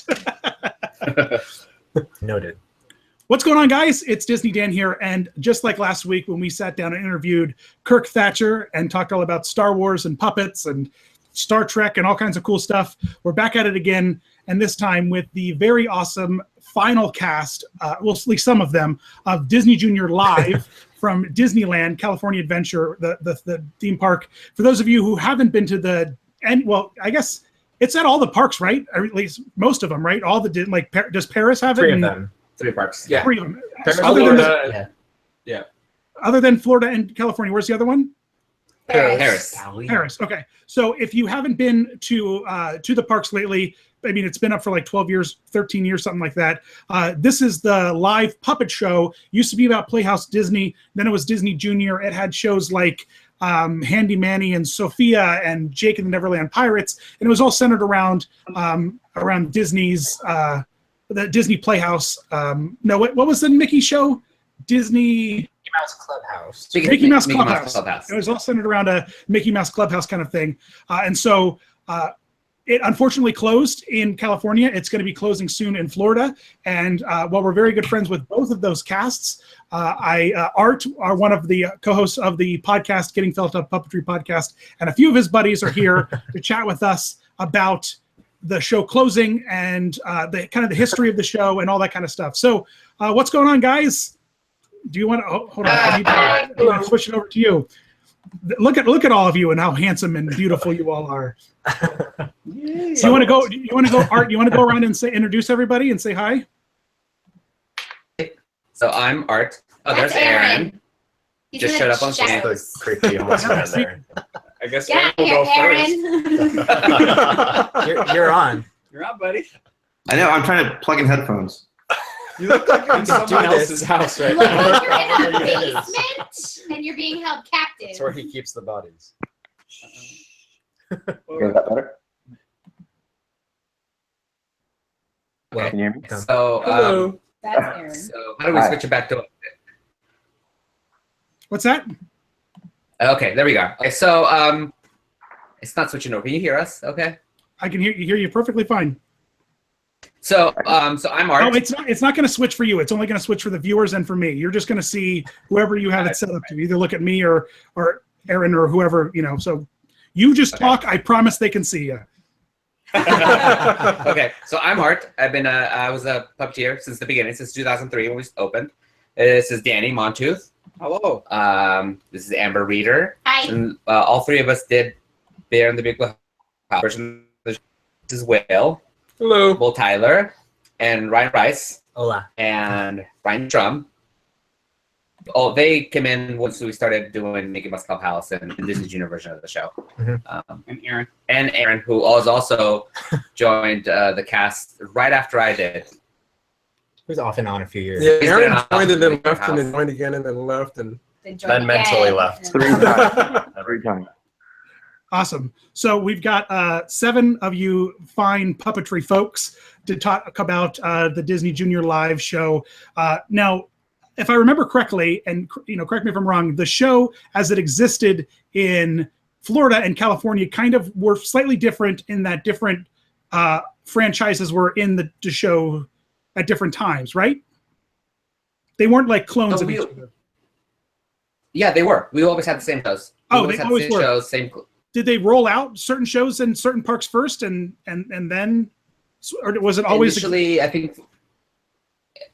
out. Noted. What's going on, guys? It's Disney Dan here, and just like last week when we sat down and interviewed Kirk Thatcher and talked all about Star Wars and puppets and Star Trek and all kinds of cool stuff, we're back at it again, and this time with the very awesome final cast, well, at least some of them, of Disney Junior Live from Disneyland, California Adventure, the theme park. For those of you who haven't been to I guess it's at all the parks, right? Or at least most of them, right? All the does Paris have it? Three of them. 3 parks. Yeah. 3 of them. Other than Florida and California, where's the other one? Paris. Paris. Okay. So if you haven't been to the parks lately, I mean, it's been up for like 12 years, 13 years, something like that. This is the live puppet show. Used to be about Playhouse Disney. Then it was Disney Junior. It had shows like Handy Manny and Sophia and Jake and the Neverland Pirates. And it was all centered around Disney's, the Disney Playhouse. No, what was the Mickey show? Disney Mouse Clubhouse. Mickey Mouse Clubhouse. It was all centered around a Mickey Mouse Clubhouse kind of thing. And so it unfortunately closed in California. It's going to be closing soon in Florida. And while we're very good friends with both of those casts, Art, are one of the co-hosts of the podcast, Getting Felt Up Puppetry Podcast, and a few of his buddies are here to chat with us about the show closing and the kind of the history of the show and all that kind of stuff. So what's going on, guys? Do you want to hold on? I need to switch it over to you. Look at all of you and how handsome and beautiful you all are. So you want to go? Art? You want to go around and introduce everybody and say hi? So I'm Art. Oh, there's Aaron. Just showed up on stage. Creepy almost right there. I guess Yeah, we'll go Aaron. first. You're on. You're on, buddy. I know. I'm trying to plug in headphones. You look like you're in someone else's house right You look now. like you're in a basement and you're being held captive. That's where he keeps the bodies. Is that better? Well, Can you hear me? So, That's Aaron. so how do we switch it back to it? What's that? Okay, there we go. Okay, so it's not switching over. Can you hear us? Okay. I can hear you perfectly fine. So I'm Art. Oh, it's not going to switch for you. It's only going to switch for the viewers and for me. You're just going to see whoever you have it set up to. Either look at me or Aaron or whoever, So you just talk. I promise they can see you. Okay, so I'm Art. I was a puppeteer since the beginning, since 2003 when we opened. This is Danny Montooth. Hello. This is Amber Reeder. Hi. And all 3 of us did Bear in the Big Blue House version. This is Whale. Hello. Will Tyler and Ryan Rice Hola. and Ryan Trum. Oh, they came in once we started doing Mickey Mouse Clubhouse and the Disney Junior version of the show. And Aaron. And Aaron, who was also joined the cast right after I did. He was off and on a few years. Yeah, He's Aaron been on joined and then Mickey left and then Mouse. joined again and then left and Then mentally left. 3 times. Every time. Awesome. So we've got 7 of you fine puppetry folks to talk about the Disney Junior Live show. Now, if I remember correctly, and correct me if I'm wrong, the show as it existed in Florida and California kind of were slightly different in that different franchises were in the show at different times, right? They weren't like clones of each other. Yeah, they were. We always had the same shows. They always were. Shows, same. Did they roll out certain shows in certain parks first and then, or was it always initially? I think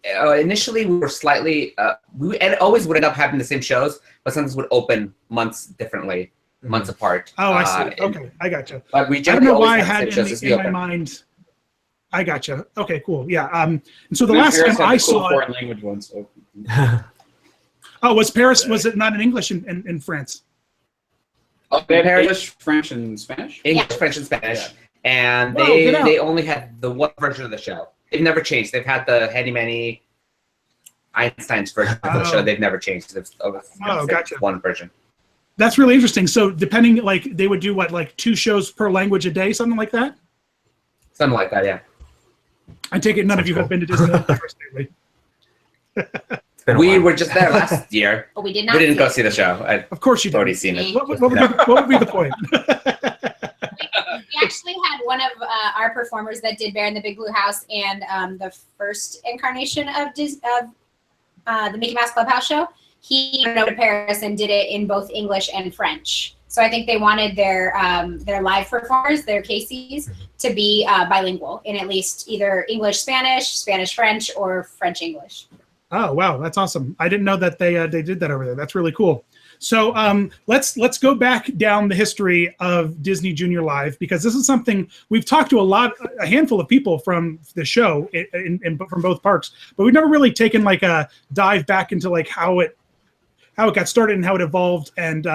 initially we were slightly we always would end up having the same shows, but sometimes would open months differently, months apart. Oh, I see. Okay, I gotcha. But we I don't generally know why I always had the same shows as we in my open. mind. I gotcha. Okay, cool. Yeah. And so the last time I saw it, foreign language ones. So. was Paris? Was it not in English in France? Oh, They have Paris- English, French, and Spanish. English, Yeah. French, and Spanish, Yeah. and Whoa, get out. they only had the one version of the show. They've never changed. They've had the Handy Manny Einstein's version of the Oh. show. They've never changed. It's Gotcha. one version. That's really interesting. So depending, like they would do what, like 2 shows per language a day, something like that. Something like that, yeah. I take it none of you have been to Disneyland Paris lately. It's been a We while. were just there last year. But we did not. We didn't go it. see the show. I've Of course you already did. seen it. What would be the point? We actually had one of our performers that did Bear in the Big Blue House and the first incarnation of the Mickey Mouse Clubhouse show. He went over to Paris and did it in both English and French. So I think they wanted their live performers, their KCs, to be bilingual in at least either English Spanish, Spanish French, or French English. Oh wow, that's awesome! I didn't know that they did that over there. That's really cool. So let's go back down the history of Disney Junior Live, because this is something we've talked to a handful of people from the show from both parks, but we've never really taken like a dive back into like how it got started and how it evolved and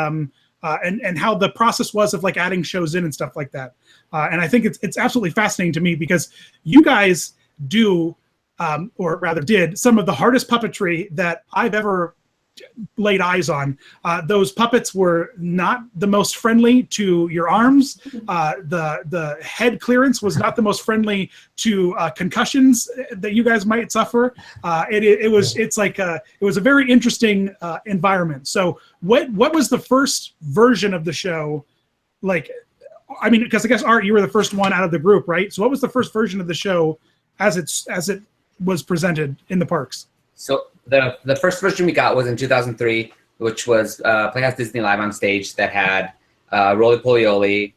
how the process was of like adding shows in and stuff like that. And I think it's absolutely fascinating to me because you guys do, or rather did, some of the hardest puppetry that I've ever laid eyes on. Those puppets were not the most friendly to your arms. The head clearance was not the most friendly to concussions that you guys might suffer. It was a very interesting environment. So what was the first version of the show like? I mean, because I guess Art, you were the first one out of the group, right? So what was the first version of the show as it was presented in the parks? So the first version we got was in 2003, which was Playhouse Disney Live on stage that had Roly Polioli,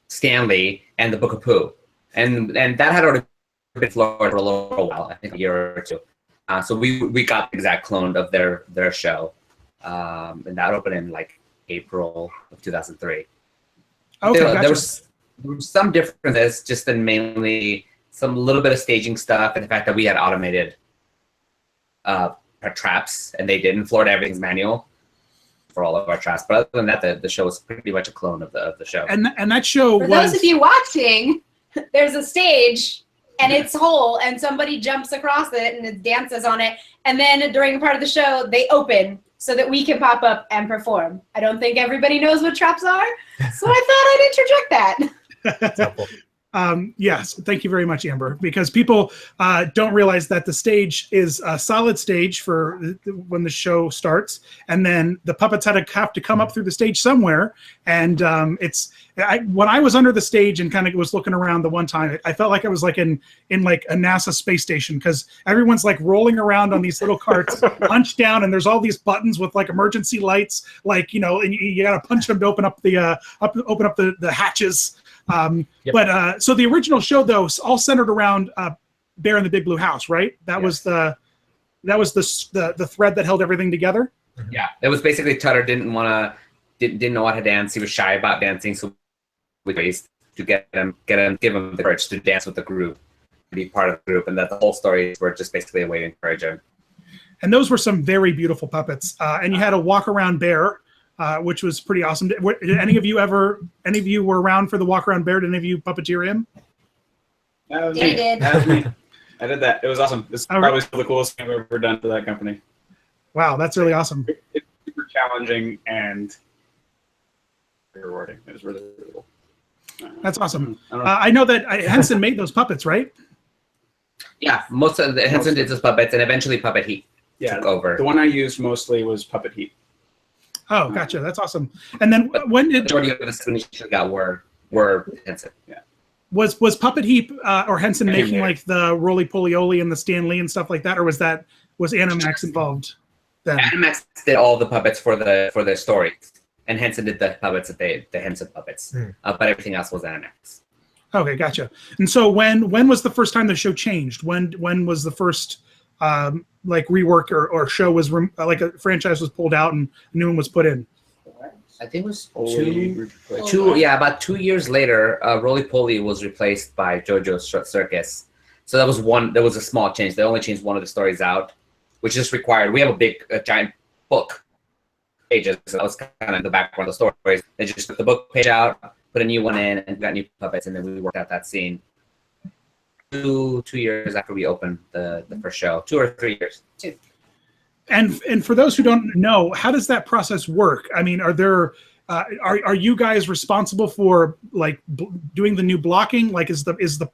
Stanley, and the Book of Pooh, and that had already been Florida for a little while, I think a year or two. So we got the exact clone of their show, and that opened in like April of 2003. Okay, there was some differences, just in mainly some little bit of staging stuff, and the fact that we had automated traps, and they did. In Florida, everything's manual for all of our traps. But other than that, the show was pretty much a clone of the show. And that show for those of you watching, there's a stage and it's whole, and somebody jumps across it and it dances on it, and then during a part of the show, they open so that we can pop up and perform. I don't think everybody knows what traps are, so I thought I'd interject that. That's helpful. Yes, thank you very much, Amber, because people don't realize that the stage is a solid stage for when the show starts, and then the puppets have to come up through the stage somewhere. And when I was under the stage and kind of was looking around the one time, I felt like I was like in like a NASA space station, because everyone's like rolling around on these little carts, punched down, and there's all these buttons with like emergency lights, like, and you got to punch them to open up the hatches. Yep. But so the original show, though, all centered around Bear in the Big Blue House, right? That was the thread that held everything together. Yeah, it was basically Tutter didn't know how to dance. He was shy about dancing, so we raised to give him the courage to dance with the group, to be part of the group, and that the whole stories were just basically a way to encourage him. And those were some very beautiful puppets. And you had a walk around bear, which was pretty awesome. Did any of you were around for the walk around bear? Did any of you puppeteer him? That was Yeah, me. I did. That was me. I did that. It was awesome. It's probably still the coolest thing I've ever done for that company. Wow, that's really awesome. It's super challenging and very rewarding. It was really, really cool. That's awesome. I don't know. I know that Henson made those puppets, right? Yeah, most of the Henson did his puppets, and eventually Puppet Heat took over. The one I used mostly was Puppet Heat. Oh, gotcha. That's awesome. And then when The did majority of the screens got were Henson. Yeah. was Puppet Heap or Henson I making made it. like the Roly Polioli and the Stan Lee and stuff like that, or was Animax involved then? Animax did all the puppets for the stories, and Henson did the puppets the Henson puppets. But everything else was Animax. Okay, gotcha. And so when was the first time the show changed? When was the first like rework or show was like a franchise was pulled out and a new one was put in? I think it was about 2 years later, Roly Poly was replaced by JoJo's Circus. So that was there was a small change. They only changed one of the stories out, which is required. We have a giant book pages. So that was kind of the background of the stories. They just took the book page out, put a new one in, and got new puppets, and then we worked out that scene. 2 years after we opened the first show, 2 or 3 years. 2. And for those who don't know, how does that process work? I mean, are you guys responsible for like doing the new blocking? Like, is the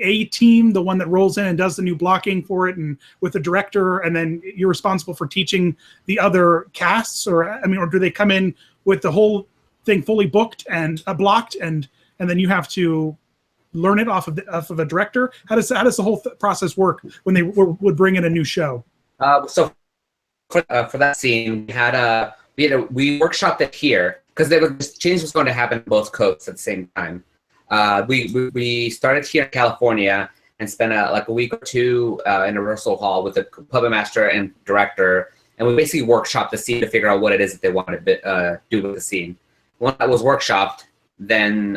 A team the one that rolls in and does the new blocking for it, and with the director, and then you're responsible for teaching the other casts, or do they come in with the whole thing fully booked and blocked, and then you have to learn it off of a director? How does the whole process work when they would bring in a new show? So for that scene, we workshopped it here because this change was going to happen on both coasts at the same time. We started here in California and spent a week or two in a rehearsal hall with the puppet master and director, and we basically workshopped the scene to figure out what it is that they wanted to do with the scene. Once that was workshopped, then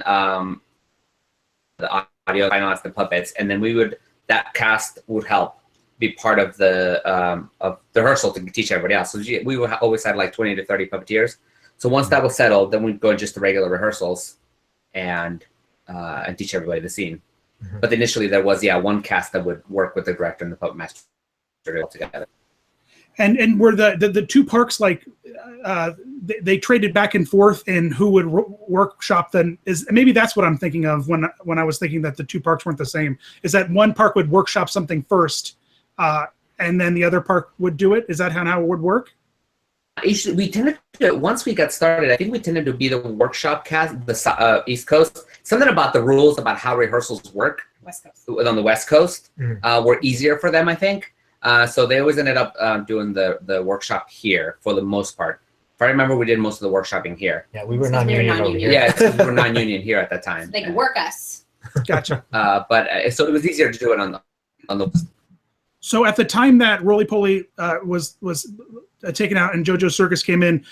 the audio, finalized the puppets, and then that cast would help be part of the rehearsal to teach everybody else. So we always had like 20 to 30 puppeteers. So once that was settled, then we'd go just to regular rehearsals and teach everybody the scene. Mm-hmm. But initially there was one cast that would work with the director and the puppet master together. And were the two parks like they traded back and forth in who would workshop? Then maybe that's what I'm thinking of when I was thinking that the two parks weren't the same. Is that one park would workshop something first, and then the other park would do it? Is that how it would work? We tended to, once we got started, I think we tended to be the workshop cast, the East Coast. Something about the rules about how rehearsals work West Coast. On the West Coast were easier for them, I think. So they always ended up doing the workshop here for the most part. If I remember, we did most of the workshopping here. Yeah, we were non-union over here. Yeah, we were non-union here at that time. So they could work us. Gotcha. So it was easier to do it on the. So at the time that Roly Poly was taken out and JoJo's Circus came in,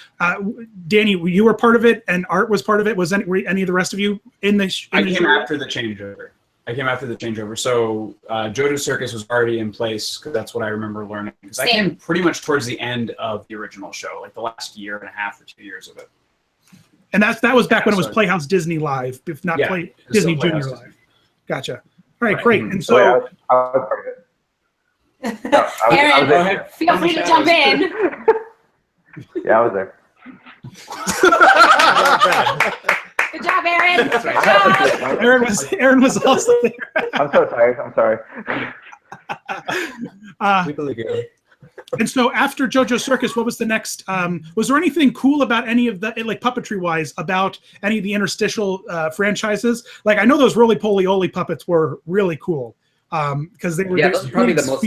Danny, you were part of it, and Art was part of it. Were any of the rest of you in the? I came after the changeover. So JoJo's Circus was already in place because that's what I remember learning. Because I came pretty much towards the end of the original show, like the last year and a half or 2 years of it. And that was back when it was Playhouse Disney Live, if not Disney Junior Live. Gotcha. All right, great. And so I was part of it. No, Aaron, feel free to jump in. Yeah, I was there. Good job, Aaron. Good job. Aaron was also there. I'm so tired. I'm sorry. We believe you. And so after JoJo's Circus, what was the next? Was there anything cool about any of the, like puppetry-wise, about any of the interstitial franchises? Like I know those Roly Poly Oly puppets were really cool because they were those are probably the most.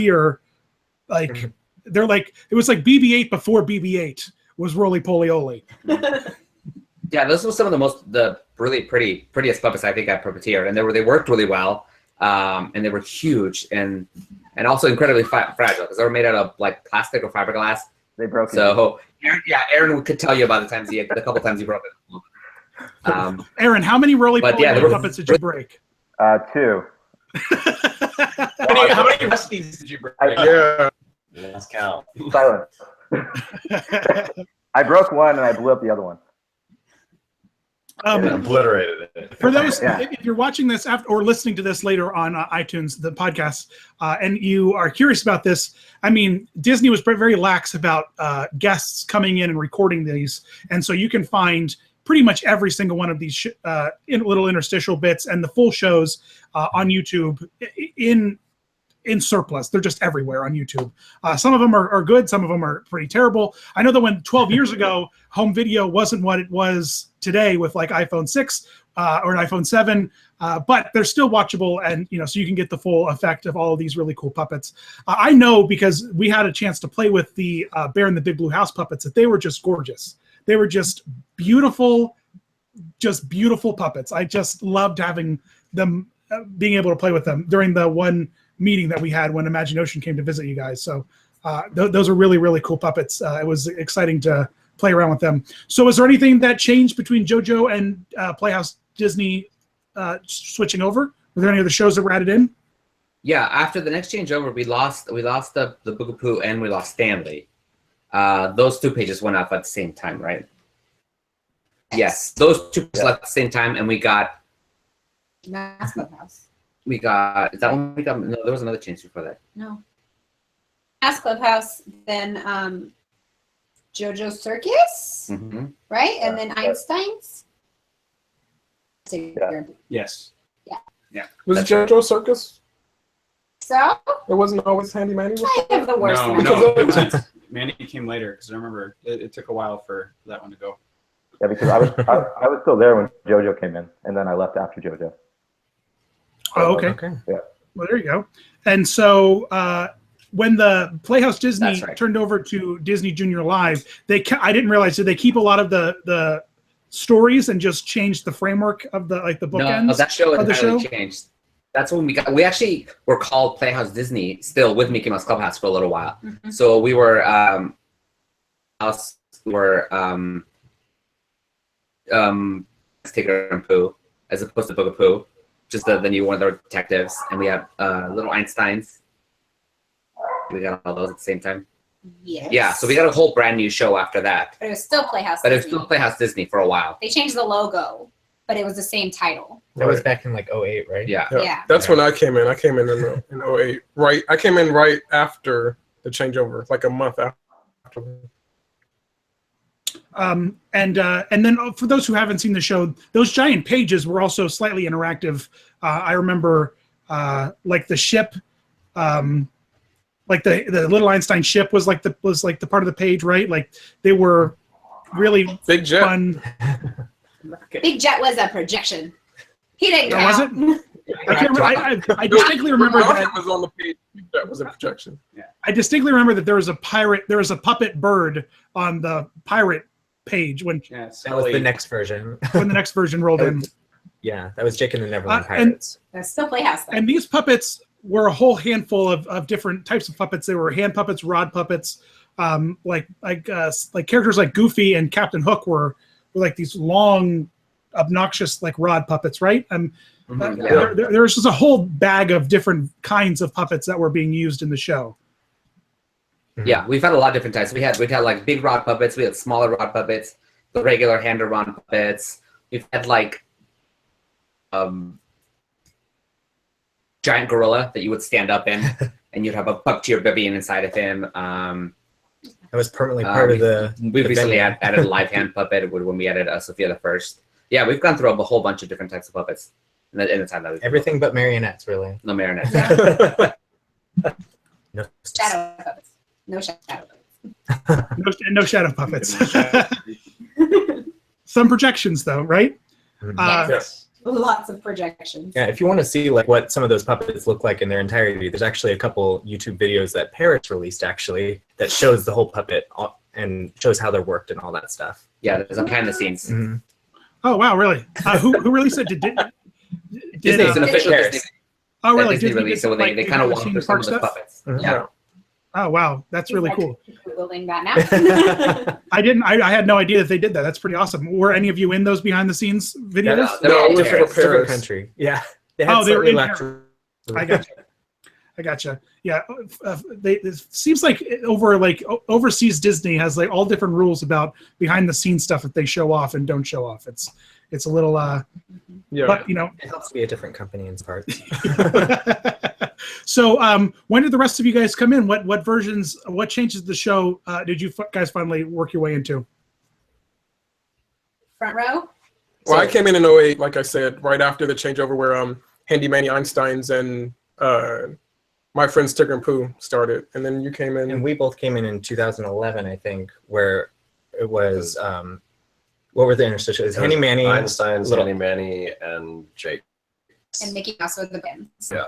Like they're like it was like BB-8 before BB-8 was Roly Poly Oly. Yeah, those were some of the really prettiest puppets I think I puppeteered, and they worked really well, and they were huge and also incredibly fragile because they were made out of like plastic or fiberglass. They broke. So Aaron could tell you about the couple times he broke it. Aaron, how many Roly Poly puppets did you break? 2. How many Rusties did you break? Let's count. Silence. I broke one and I blew up the other one. Obliterated it. For those, if you're watching this after or listening to this later on iTunes, the podcast, and you are curious about this, I mean, Disney was very lax about guests coming in and recording these, and so you can find pretty much every single one of these little interstitial bits and the full shows on YouTube in surplus. They're just everywhere on YouTube. Some of them are good. Some of them are pretty terrible. I know that when 12 years ago, home video wasn't what it was today with like iPhone 6 or an iPhone 7, but they're still watchable, and so you can get the full effect of all of these really cool puppets. I know because we had a chance to play with the Bear in the Big Blue House puppets that they were just gorgeous. They were just beautiful puppets. I just loved having them, being able to play with them during the one meeting that we had when Imagination came to visit you guys. So those are really, really cool puppets. It was exciting to play around with them. So is there anything that changed between JoJo and Playhouse Disney switching over? Were there any other shows that were added in? Yeah, after the next changeover, we lost the Boogapoo and we lost Stanley. Those two pages went up at the same time, right? Yes, those two pages left at the same time, and we got Mass Clubhouse. Is that one we got? No, there was another change before that. No. Mass Clubhouse, then JoJo's Circus, right? And then Einstein's. Yes. Yeah. Was it JoJo's Circus? So? It wasn't always Handy Manny? Kind of the worst one. No. Mandy came later because I remember it took a while for that one to go. Yeah, because I was still there when JoJo came in, and then I left after JoJo. Oh, okay. Yeah. Well, there you go. And so when the Playhouse Disney That's right. turned over to Disney Junior Live, I didn't realize, did they keep a lot of the stories and just change the framework of the bookends? No, that show of the entirely show? changed. That's when we actually were called Playhouse Disney still with Mickey Mouse Clubhouse for a little while. Mhm. So we were Tigger and Pooh as opposed to Book of Pooh, just the new one of the detectives, and we have little Einsteins. We got all those at the same time. Yes. Yeah, so we got a whole brand new show after that. But it was still Playhouse But it was Disney. still Playhouse Disney for a while. They changed the logo, but it was the same title. That was back in like 08, right? Yeah. Yeah. That's when I came in. I came in 08. Right. I came in right after the changeover, like a month after. And then for those who haven't seen the show, those giant pages were also slightly interactive. I remember like the ship, like the little Einstein ship was like the part of the page, right? Like they were really Big Jet. fun. Big Jet was a projection. He didn't Oh, count. was it? I can't remember. I distinctly remember When that. it was on the page. That was a projection. I distinctly remember that there was a puppet bird on the pirate page when Yeah, That was the next version. the next version rolled in. Yeah, that was Jake and the Neverland and- Pirates. That's still Playhouse, though. And these puppets were a whole handful of different types of puppets. They were hand puppets, rod puppets, like characters like Goofy and Captain Hook were like these long, obnoxious like rod puppets, right? There's just a whole bag of different kinds of puppets that were being used in the show. Yeah, we've had a lot of different types. We'd had like big rod puppets, we had smaller rod puppets, the regular hander rod puppets. We've had like giant gorilla that you would stand up in and you'd have a puppeteer baby inside of him. That was permanently part of the. We the recently venue. added a live hand puppet when we added Sophia the First. Yeah, we've gone through a whole bunch of different types of puppets in the time that we've Everything but marionettes, really. no marionettes. No. Shadow puppets. No shadow puppets. No shadow puppets. Some projections, though, right? Yes. Lots of projections. Yeah, if you want to see like what some of those puppets look like in their entirety, there's actually a couple YouTube videos that Paris released actually that shows the whole puppet and shows how they're worked and all that stuff. Yeah, there's some behind the scenes. Mhm. Oh wow, really? Who released it? Did Disney, it's an official Paris. Disney, oh really? Disney Disney release, did, so they like, kind of behind the walk through scenes some park of the stuff? puppets. Mhm. Yeah. Oh wow, that's really cool. Googling that now. I had no idea that they did that. That's pretty awesome. Were any of you in those behind the scenes videos? They're No, all it was Paris. for Different Paris. country. Yeah. They Oh, they were slightly in left- I gotcha. Yeah, it seems like overseas Disney has like all different rules about behind the scenes stuff that they show off and don't show off. It's a little Yeah. but you know. It helps to be a different company in parts. So when did the rest of you guys come in? What versions? What changes of the show did you guys finally work your way into? Front row. Well, I came in 08, like I said, right after the changeover where Handy Manny Einsteins and My Friends Tigger and Pooh started. And then you came in. And we both came in 2011, I think, where it was what were the interstitials? Handy Manny, Einstein's, Little- Handy Manny, and Jake. And Mickey Mouse with the bands. Yeah.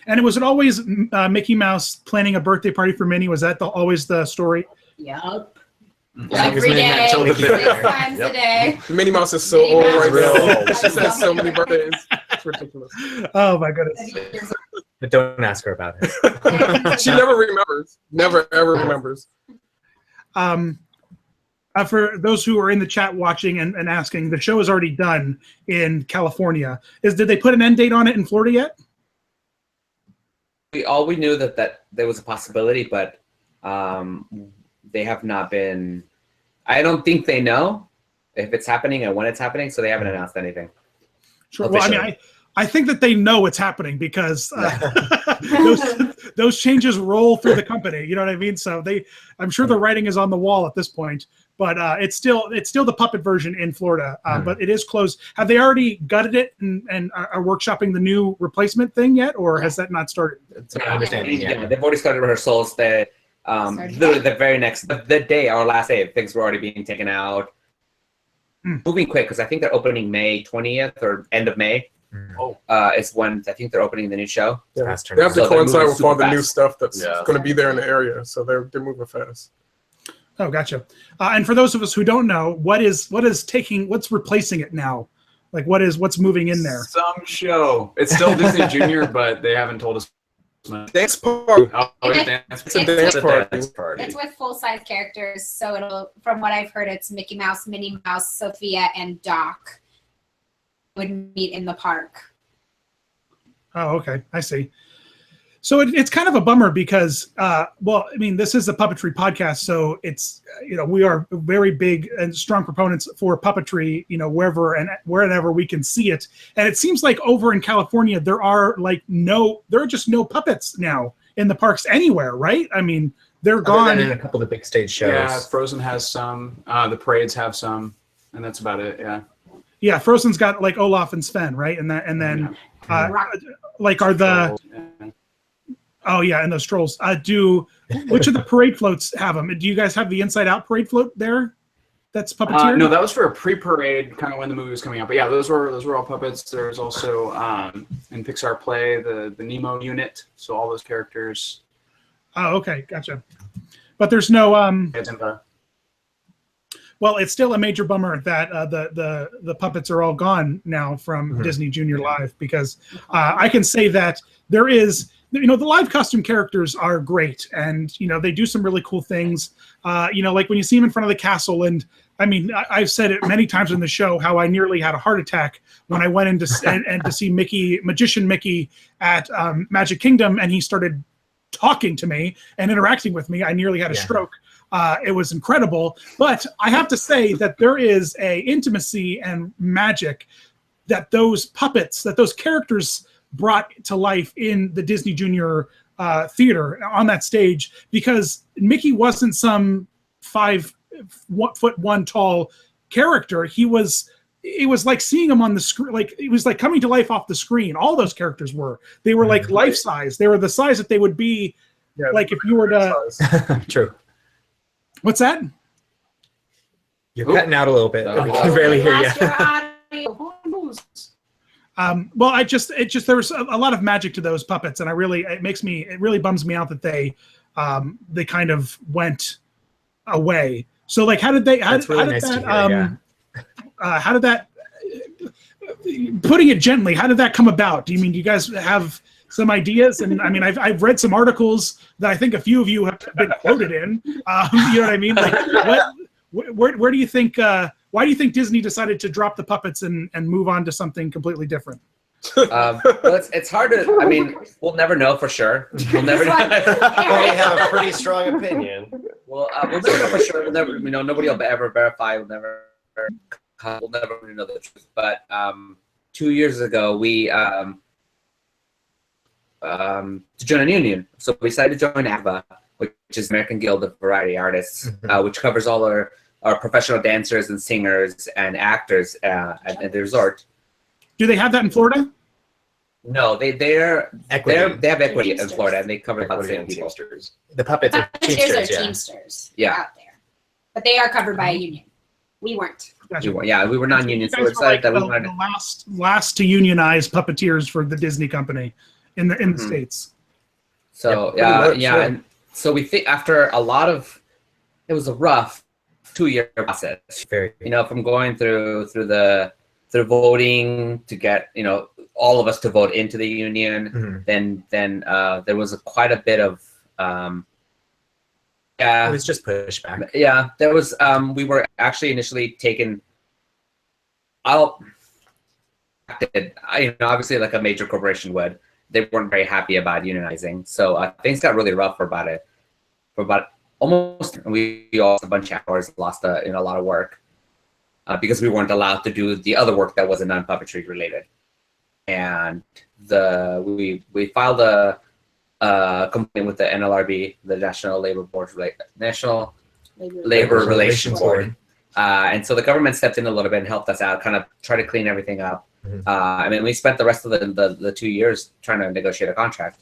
And was it always Mickey Mouse planning a birthday party for Minnie? Was that always the story? Yup. Yeah, Every because Minnie day, Mouse Mickey 6 Mouse. times a day. Minnie Mouse is so Minnie old Mouse right is real now. old. She says so many birthdays. It's ridiculous. Oh my goodness. But don't ask her about it. She never remembers. Never, ever remembers. For those who are in the chat watching and asking, the show is already done in California. Did they put an end date on it in Florida yet? We knew that there was a possibility, but they have not been. I don't think they know if it's happening and when it's happening, so they haven't announced anything. Sure. Well, I mean, Officially. I think that they know it's happening because those changes roll through the company. You know what I mean? So I'm sure the writing is on the wall at this point. But it's still the puppet version in Florida. But it is closed. Have they already gutted it and are workshopping the new replacement thing yet, or has that not started? It's my understanding. Yeah, Yeah. they've already started rehearsals. Literally the very next, the day, our last day, things were already being taken out. moving quick because I think they're opening May 20th or end of May. Is when I think they're opening the new show. Yeah. Fast They have to So they're coincide moving with all super the new fast. stuff that's Yeah. going to be there in the area, so they're moving fast. Oh, gotcha. And for those of us who don't know, what's replacing it now? Like what's moving in there? Some show. It's still Disney Junior, but they haven't told us much. Dance party. Oh, it's It's a dance party. Dance party. It's with full-size characters, so it'll, from what I've heard, it's Mickey Mouse, Minnie Mouse, Sophia, and Doc would meet in the park. Oh, okay. I see. So it's kind of a bummer because, well, I mean, this is a puppetry podcast, so it's, we are very big and strong proponents for puppetry, wherever we can see it. And it seems like over in California, there are just no puppets now in the parks anywhere, right? I mean, they're gone. In a couple of the big stage shows. Yeah, Frozen has some. The parades have some, and that's about it. Yeah. Yeah, Frozen's got like Olaf and Sven, right? And then like are the Yeah. oh yeah, and those trolls. Which of the parade floats have them? Do you guys have the Inside Out parade float there? That's puppeteered. No, that was for a pre-parade, kind of when the movie was coming out. But yeah, those were all puppets. There's also in Pixar Play the Nemo unit, so all those characters. Oh, okay, gotcha. But there's no well, it's still a major bummer that the puppets are all gone now from Disney Junior Live, because I can say that there is, the live costume characters are great, and they do some really cool things. Like when you see them in front of the castle, and I mean, I've said it many times in the show how I nearly had a heart attack when I went in to see Magician Mickey at Magic Kingdom, and he started talking to me and interacting with me. I nearly had a stroke. It was incredible, but I have to say that there is a intimacy and magic that those puppets, that those characters brought to life in the Disney Junior theater on that stage, because Mickey wasn't some 5'1" tall character. It was like seeing him on the screen, like it was like coming to life off the screen. All those characters they were like life size. They were the size that they would be, like if you were to. True. What's that? You're cutting out a little bit. Oh, We can barely hear you. Lost your audio. Well, there was a lot of magic to those puppets, and it really bums me out that they kind of went away. So like, how did that, putting it gently, how did that come about? Do you guys have some ideas? And I mean, I've read some articles that I think a few of you have been quoted in. You know what I mean? Like, where do you think? Why do you think Disney decided to drop the puppets and move on to something completely different? Well, it's hard to. I mean, we'll never know for sure. We'll never know. Well, we have a pretty strong opinion. We'll never know for sure. We'll never, nobody will ever verify. We'll never really know the truth. But 2 years ago, we to join a union. So we decided to join AVA, which is American Guild of Variety Artists, which covers all our professional dancers and singers and actors at the resort. Do they have that in Florida? No, they have equity in Florida, and they cover about the same people. Teamsters. The puppets are Puppeteers Teamsters, are yeah. Teamsters Yeah. out there, but they are covered by a union. We weren't. Gotcha. We were non-union, You so we guys were decided that we wanted. the last to unionize puppeteers for the Disney company in the States. So Yeah, and so we think after it was a rough 2-year process. Very. From going through voting to get all of us to vote into the union. Then there was quite a bit of It was just pushback. Yeah, there was. We were actually initially taken out. Obviously, like a major corporation would, they weren't very happy about unionizing. So things got really rough for about almost. We lost a bunch of hours, lost a lot of work because we weren't allowed to do the other work that wasn't non-puppetry related. And we filed a complaint with the NLRB, the National Labor Relations Board. And so the government stepped in a little bit and helped us out, kind of try to clean everything up. We spent the rest of the 2 years trying to negotiate a contract.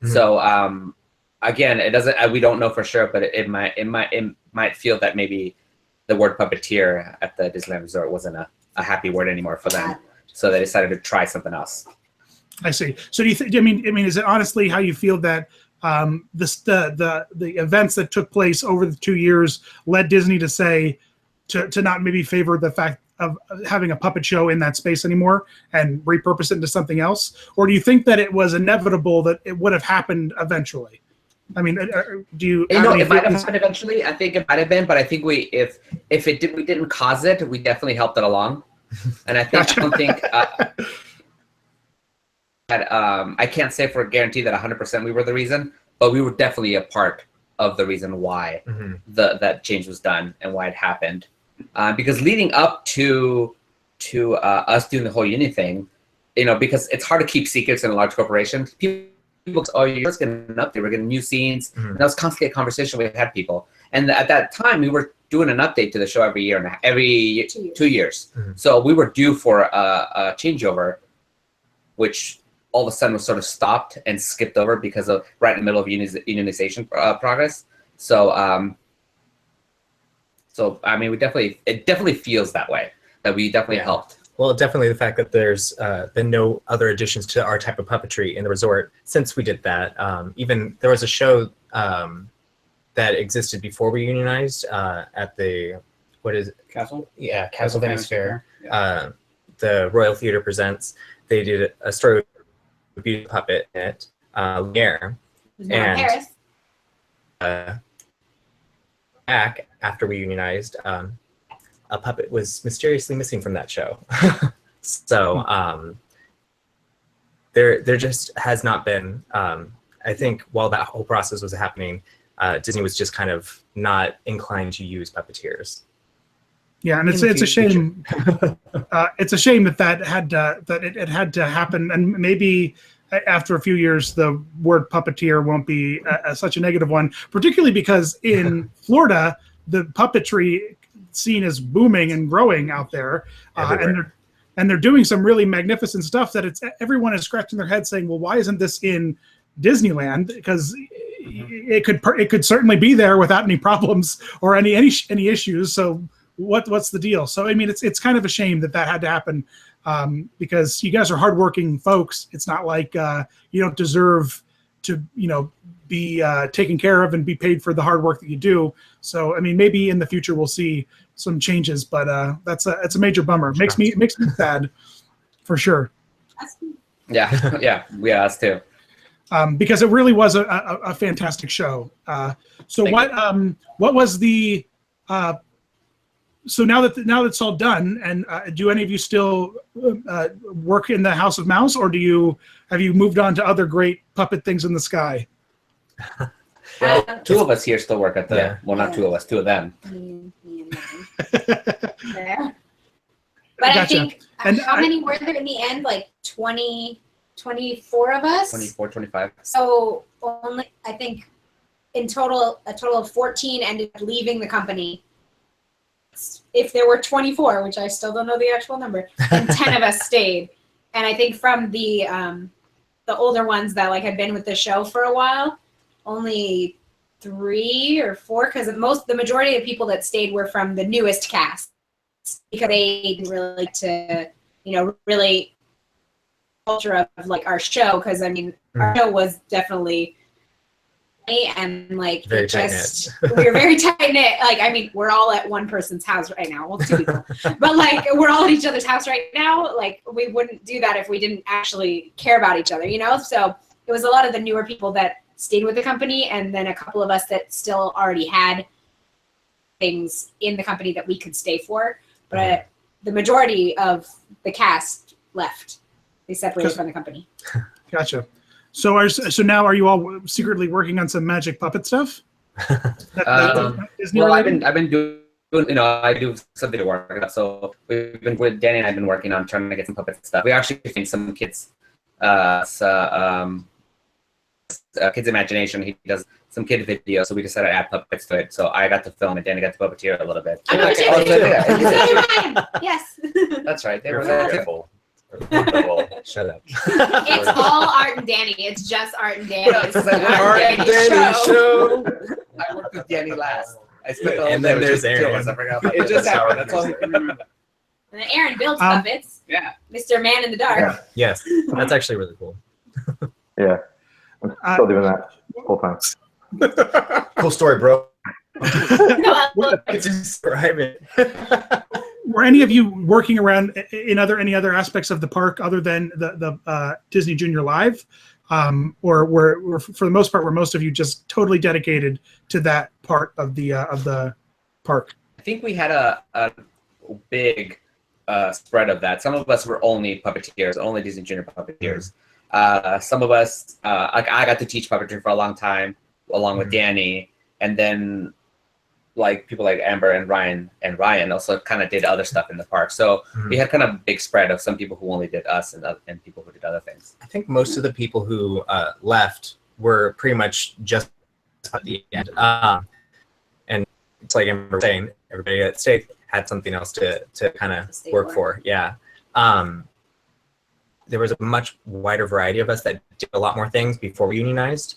So again, it doesn't. We don't know for sure, but it might feel that maybe the word puppeteer at the Disneyland Resort wasn't a happy word anymore for them. So they decided to try something else. I see. So do you think? I mean, is it honestly how you feel that the events that took place over the 2 years led Disney to say to not maybe favor the fact of having a puppet show in that space anymore and repurpose it into something else? Or do you think that it was inevitable that it would have happened eventually? I mean, do you? You know, it might have happened eventually. I think it might have been, but I think we didn't cause it, we definitely helped it along. And I think I don't think that I can't say for a guarantee that 100% we were the reason, but we were definitely a part of the reason why that change was done and why it happened. Because leading up to us doing the whole uni thing, you know, because it's hard to keep secrets in a large corporation. People say, oh, you're just getting an update. We're getting new scenes. And that was constantly a conversation we had people. And at that time, we were doing an update to the show every year and every 2 years. So we were due for a changeover, which all of a sudden was sort of stopped and skipped over because of right in the middle of unionization progress. So, I mean, it definitely feels that way, that we definitely helped. Well, definitely the fact that there's been no other additions to our type of puppetry in the resort since we did that. Even there was a show that existed before we unionized at the, what is it? Castle? Yeah, Castle Fantasy Fair. Yeah. The Royal Theater Presents. They did a story with a beauty puppet in it, Lumiere. Paris. Back after we unionized, a puppet was mysteriously missing from that show. So there just has not been, I think while that whole process was happening, Disney was just kind of not inclined to use puppeteers. Yeah, and it's a shame. It's a shame that it had to happen, and maybe after a few years, the word puppeteer won't be such a negative one, particularly because in Florida, the puppetry scene is booming and growing out there, and they're doing some really magnificent stuff that everyone is scratching their head saying, well, why isn't this in Disneyland? Because it could certainly be there without any problems or any issues. So what's the deal? So I mean, it's kind of a shame that had to happen, because you guys are hardworking folks. It's not like you don't deserve to be taken care of and be paid for the hard work that you do. So I mean, maybe in the future we'll see some changes, but it's a major bummer. Makes me sad, for sure. Yeah, us too. Because it really was a fantastic show. So what was the so now that it's all done, and do any of you still work in the House of Mouse, or have you moved on to other great puppet things in the sky? Well, two of us here still work at the well, not two of us, two of them. Me and there. But Gotcha. I think And how many were there in the end? Like 24 of us. 24, 25. So only, I think, in total, a total of 14 ended up leaving the company. If there were 24, which I still don't know the actual number, and 10 of us stayed. And I think from the older ones that had been with the show for a while, only 3 or 4, because the majority of people that stayed were from the newest cast, because they didn't really like to, really culture of our show, because I mean our show was definitely and very just we were very tight knit. I mean, we're all at one person's house right now. Well, 2 people, but we're all at each other's house right now. We wouldn't do that if we didn't actually care about each other, So it was a lot of the newer people that stayed with the company, and then a couple of us that still already had things in the company that we could stay for. But the majority of the cast left. They separated from the company. Gotcha. So now are you all secretly working on some magic puppet stuff? Well, I've been doing, I do some video work. So Danny and I've been working on trying to get some puppet stuff. We actually think some kids, Kid's Imagination. He does some kid videos, so we decided to add puppets to it. So I got to film and Danny got to puppeteer a little bit. Yes. That's right. They were Wonderful. Shut up. It's all Art and Danny. It's just Art and Danny. Art and Danny show. I worked with Danny last. I spent the whole And day then with there's just Aaron. pillows. I forgot about It that. just happened. That's all he can remember. And then Aaron builds Um, puppets. Yeah. Mr. Man in the Dark. Yes, that's actually really cool. Yeah. I'm still doing that full time. Cool story, bro. No, Describe it. Were any of you working around in any other aspects of the park other than the Disney Junior Live, or were for the most part were most of you just totally dedicated to that part of the park? I think we had a big spread of that. Some of us were only puppeteers, only Disney Junior puppeteers. Some of us, like I got to teach puppetry for a long time, along with Danny, and then like people like Amber and Ryan also kind of did other stuff in the park. So we had kind of a big spread of some people who only did us and people who did other things. I think most of the people who left were pretty much just at the end. And it's like Amber was saying, everybody that stayed had something else to kind of work for. Yeah. There was a much wider variety of us that did a lot more things before we unionized.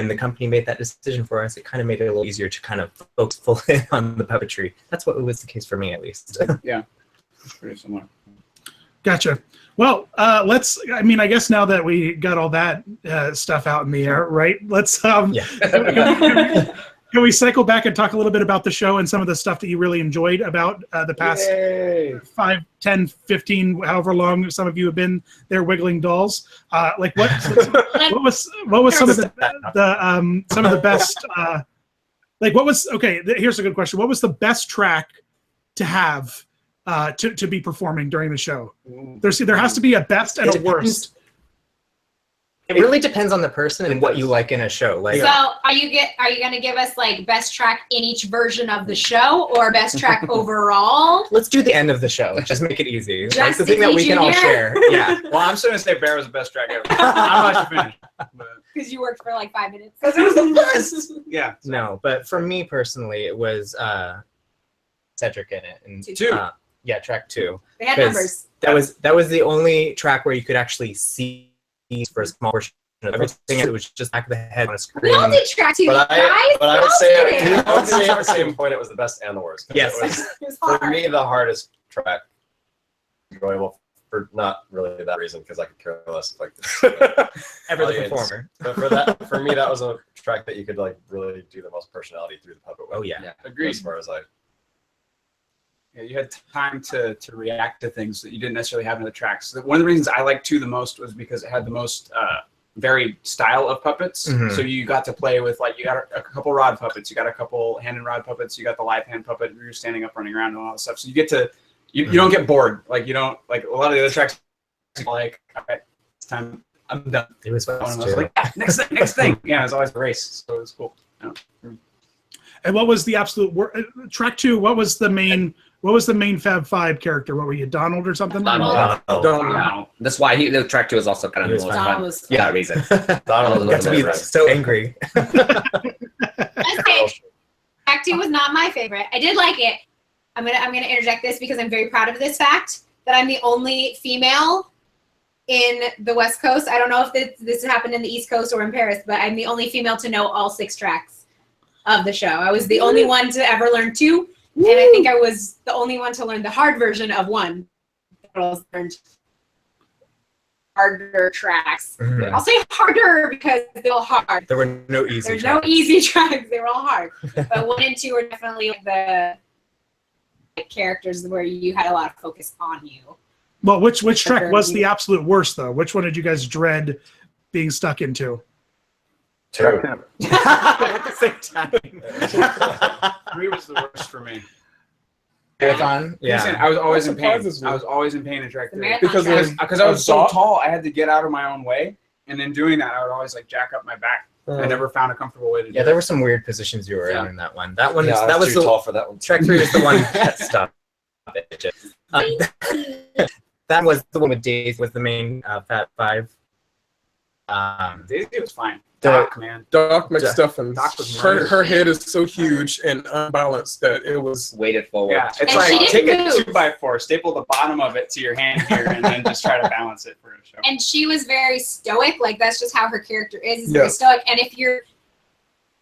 And the company made that decision for us. It kind of made it a little easier to kind of focus full in on the puppetry. That's what was the case for me, at least. Yeah, it's pretty similar. Gotcha. Well, I mean, I guess now that we got all that stuff out in the air, right? Let's can we cycle back and talk a little bit about the show and some of the stuff that you really enjoyed about the past 5, 10, 15, however long some of you have been there wiggling dolls? Like what was some of the best like what was here's a good question. What was the best track to have to be performing during the show? There has to be a best and a worst. It really depends on the person and what you like in a show. Like, so are you gonna give us like best track in each version of the show or best track overall? let's do the end of the show. Just make it easy. Just Like the thing that we can all Junior? share. Yeah. Well, I'm still gonna say Bear was the best track ever. I'm not finished. Because you worked for like 5 minutes. Because it was the best. Yeah. No, but for me personally, it was Cedric in it. And, Two. Yeah, track 2. They had 'Cause numbers. That was the only track where you could actually see for a small portion of everything. It was just back of the head on a We screen. all did track 2, But guys. I would say it. at the same point it was the best and the worst. Yes. It was, It was for hard. me, the hardest track. Enjoyable for not really that reason because I could care less like this. Ever the audience. performer. But for me, that was a track that you could like really do the most personality through the puppet with. Oh yeah. Agreed. As far as like. Yeah, you had time to react to things that you didn't necessarily have in the tracks. One of the reasons I liked 2 the most was because it had the most varied style of puppets. Mhm. So you got to play with like you got a couple rod puppets, you got a couple hand and rod puppets, you got the live hand puppet. You're standing up, running around, and all that stuff. So you get to you don't get bored. Like you don't like a lot of the other tracks. Like all right, it's time. I'm done. It was And I fun was too. like next thing. Yeah, it was always a race, so it was cool. Yeah. And what was the absolute track 2? What was the main Fab Five character? What were you, Donald or something? Donald. Wow. That's why The track 2 is also kind of He the was most fun. fun. was For that reason. Donald Got to be so angry. Okay. Track 2 was not my favorite. I did like it. I'm gonna interject this because I'm very proud of this fact that I'm the only female in the West Coast. I don't know if this happened in the East Coast or in Paris, but I'm the only female to know all 6 tracks of the show. I was the only one to ever learn 2, and I think I was the only one to learn the hard version of 1. Girls learned harder tracks. Mhm. I'll say harder because they're all hard. There were no easy There's tracks. no easy tracks. They were all hard. But 1 and 2 are definitely like the characters where you had a lot of focus on you. Well, which track was the absolute worst though? Which one did you guys dread being stuck into? 2. At the same time. 3 was the worst for me. Marathon. Listen, Yeah. I was always in pain. surprises me. I was always in pain in track The 3. marathon Because track. it was- Because I was so Soft? tall, I had to get out of my own way, and in doing that, I would always like jack up my back. I never found a comfortable way to do Yeah, it. there were some weird positions you were Yeah. in that one. That one, Yeah, that was too the tall for that one. track 3 was the one that stopped. That was the one with Daisy was the main Fat Five. Daisy was fine. Doc. Doc, man. Doc McStuffins. Doc was her, murdered. her head is so huge and unbalanced that it was. Weighted forward. Yeah, it's And like she take didn't a move. 2x4, staple the bottom of it to your hand here, and then just try to balance it for a show. And she was very stoic. Like that's just how her character is. Yeah. Very stoic. And if you're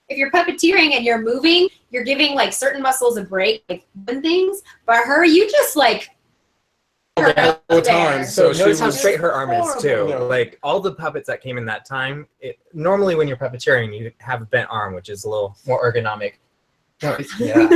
if you're puppeteering and you're moving, you're giving like certain muscles a break, like doing things. But her, you just like All the time. So So notice she how was straight her arm is too. Yeah. Like all the puppets that came in that time, normally when you're puppeteering, you have a bent arm, which is a little more ergonomic. Yeah.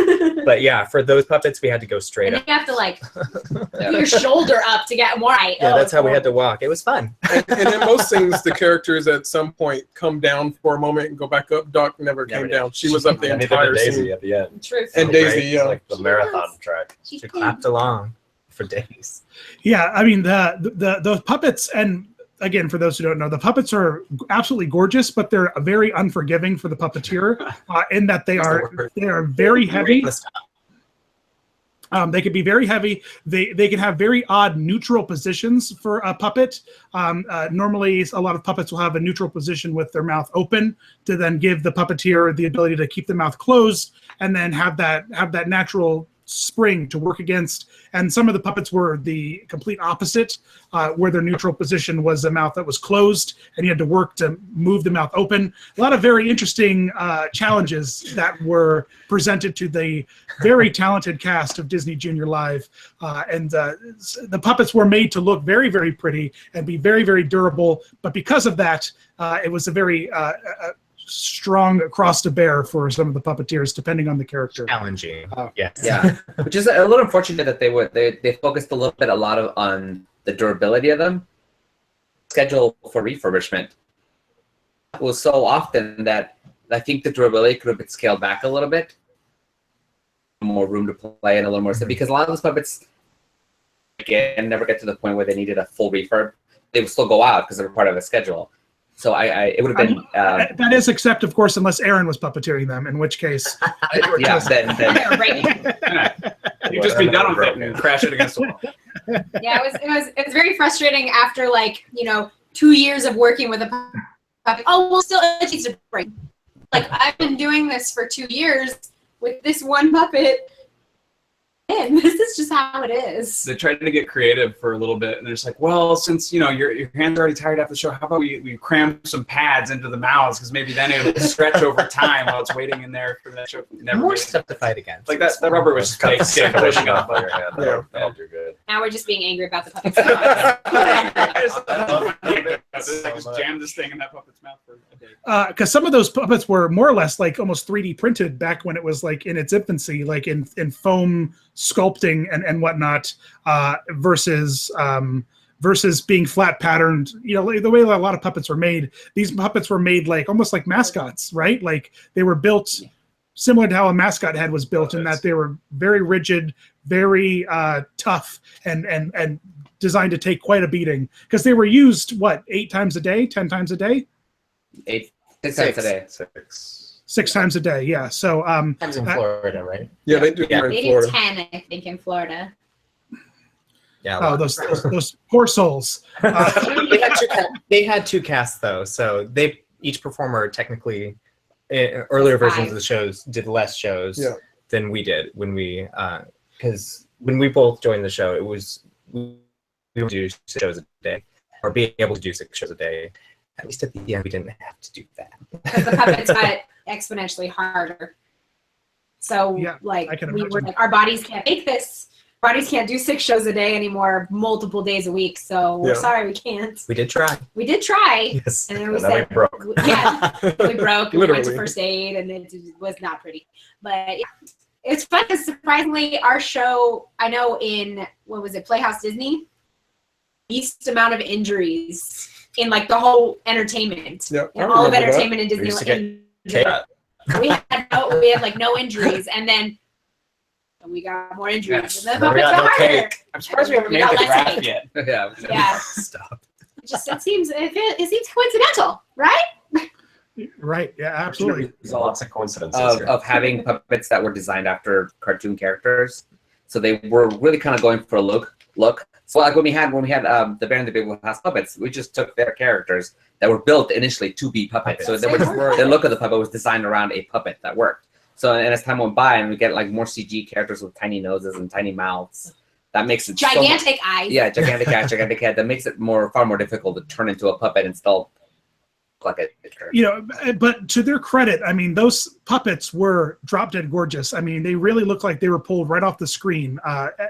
But yeah, for those puppets, we had to go straight and up. you have to like put your shoulder up to get more height. Yeah, that's how we had to walk. It was fun. and in most things, the characters at some point come down for a moment and go back up. Doc never came down. She was up the Neither entire did Daisy scene. at the end. Truth. And Daisy, It's yeah. like the marathon track. She clapped along for days. Yeah, I mean the puppets, and again, for those who don't know, the puppets are absolutely gorgeous, but they're very unforgiving for the puppeteer in that they are very heavy. They can be very heavy. They can have very odd neutral positions for a puppet. Normally, a lot of puppets will have a neutral position with their mouth open to then give the puppeteer the ability to keep the mouth closed and then have that natural spring to work against. And some of the puppets were the complete opposite, where their neutral position was a mouth that was closed and you had to work to move the mouth open. A lot of very interesting challenges that were presented to the very talented cast of Disney Junior Live. And the puppets were made to look very, very pretty and be very, very durable. But because of that, it was a very strong cross to bear for some of the puppeteers, depending on the character. Challenging. Yes. Yeah, which is a little unfortunate that they focused a lot on the durability of them. Schedule for refurbishment was so often that I think the durability could have been scaled back a little bit, more room to play and a little more stuff, because a lot of those puppets again never get to the point where they needed a full refurb. They would still go out because they were part of a schedule. So it would have been that is, except of course, unless Aaron was puppeteering them, in which case, yeah. Then You just be done with it and crash it against the wall. Yeah, it was very frustrating after 2 years of working with a puppet. Oh, well, still it needs to break. Like I've been doing this for 2 years with this one puppet. And this is just how it is. They tried to get creative for a little bit, and they're just like, well, since your hands are already tired after the show, how about we cram some pads into the mouths, because maybe then it'll stretch over time while it's waiting in there for that show. More stuff to fight against. Like that rubber was just fake skin pushing up on your hand. Yeah. That'll do good. Now we're just being angry about the puppets. I just jammed this thing in that puppet's mouth for a day. because some of those puppets were more or less like almost 3D printed back when it was like in its infancy, like in foam sculpting and whatnot, versus being flat patterned. Like the way a lot of puppets were made. These puppets were made like almost like mascots, right? Like they were built similar to how a mascot head was built, in that they were very rigid, very tough, and designed to take quite a beating, because they were used 8 times a day, 10 times a day, 6 times a day. 6 times a day. Yeah. So Times in Florida, right? Yeah, they do. Yeah. Here They in do Florida. 10, I think, in Florida. Yeah. oh, those poor souls. They had two casts though, so each performer technically in earlier versions of the shows did less shows Yeah. than we did when we because when we both joined the show, it was we would do 6 shows a day, or being able to do 6 shows a day. At least at the end, we didn't have to do that. Because the puppets got exponentially harder. So Yeah, I can we were imagine. like, our bodies can't make this. Bodies can't do 6 shows a day anymore, multiple days a week. So we're Yeah. sorry, we can't. We did try. We did try. Yes. And then we And then we said, broke. yeah, we broke. And we went to Literally. first aid, and it was not pretty. But yeah, it's fun because surprisingly, our show, I know in, what was it, Playhouse Disney, least amount of injuries in like the whole entertainment. Yeah, I In all of remember that. entertainment in We used to Disneyland. We had like no injuries, and then we got more injuries. And then We got puppets no got harder. cake. I'm surprised we haven't We made got the less graph cake. yet. Yeah. Yeah, Stop. it seems coincidental, right? Right. Yeah. Absolutely. There's lots of coincidences here. Of having puppets that were designed after cartoon characters, so they were really kind of going for a look. So like when we had the Bear and the Big Blue House puppets, we just took their characters that were built initially to be puppets. So they were the look of the puppet was designed around a puppet that worked. So and as time went by, and we get like more CG characters with tiny noses and tiny mouths, that makes it Gigantic eyes. gigantic eyes, gigantic head. That makes it far more difficult to turn into a puppet and still like a picture. You know, but to their credit, I mean, those puppets were drop dead gorgeous. I mean, they really look like they were pulled right off the screen.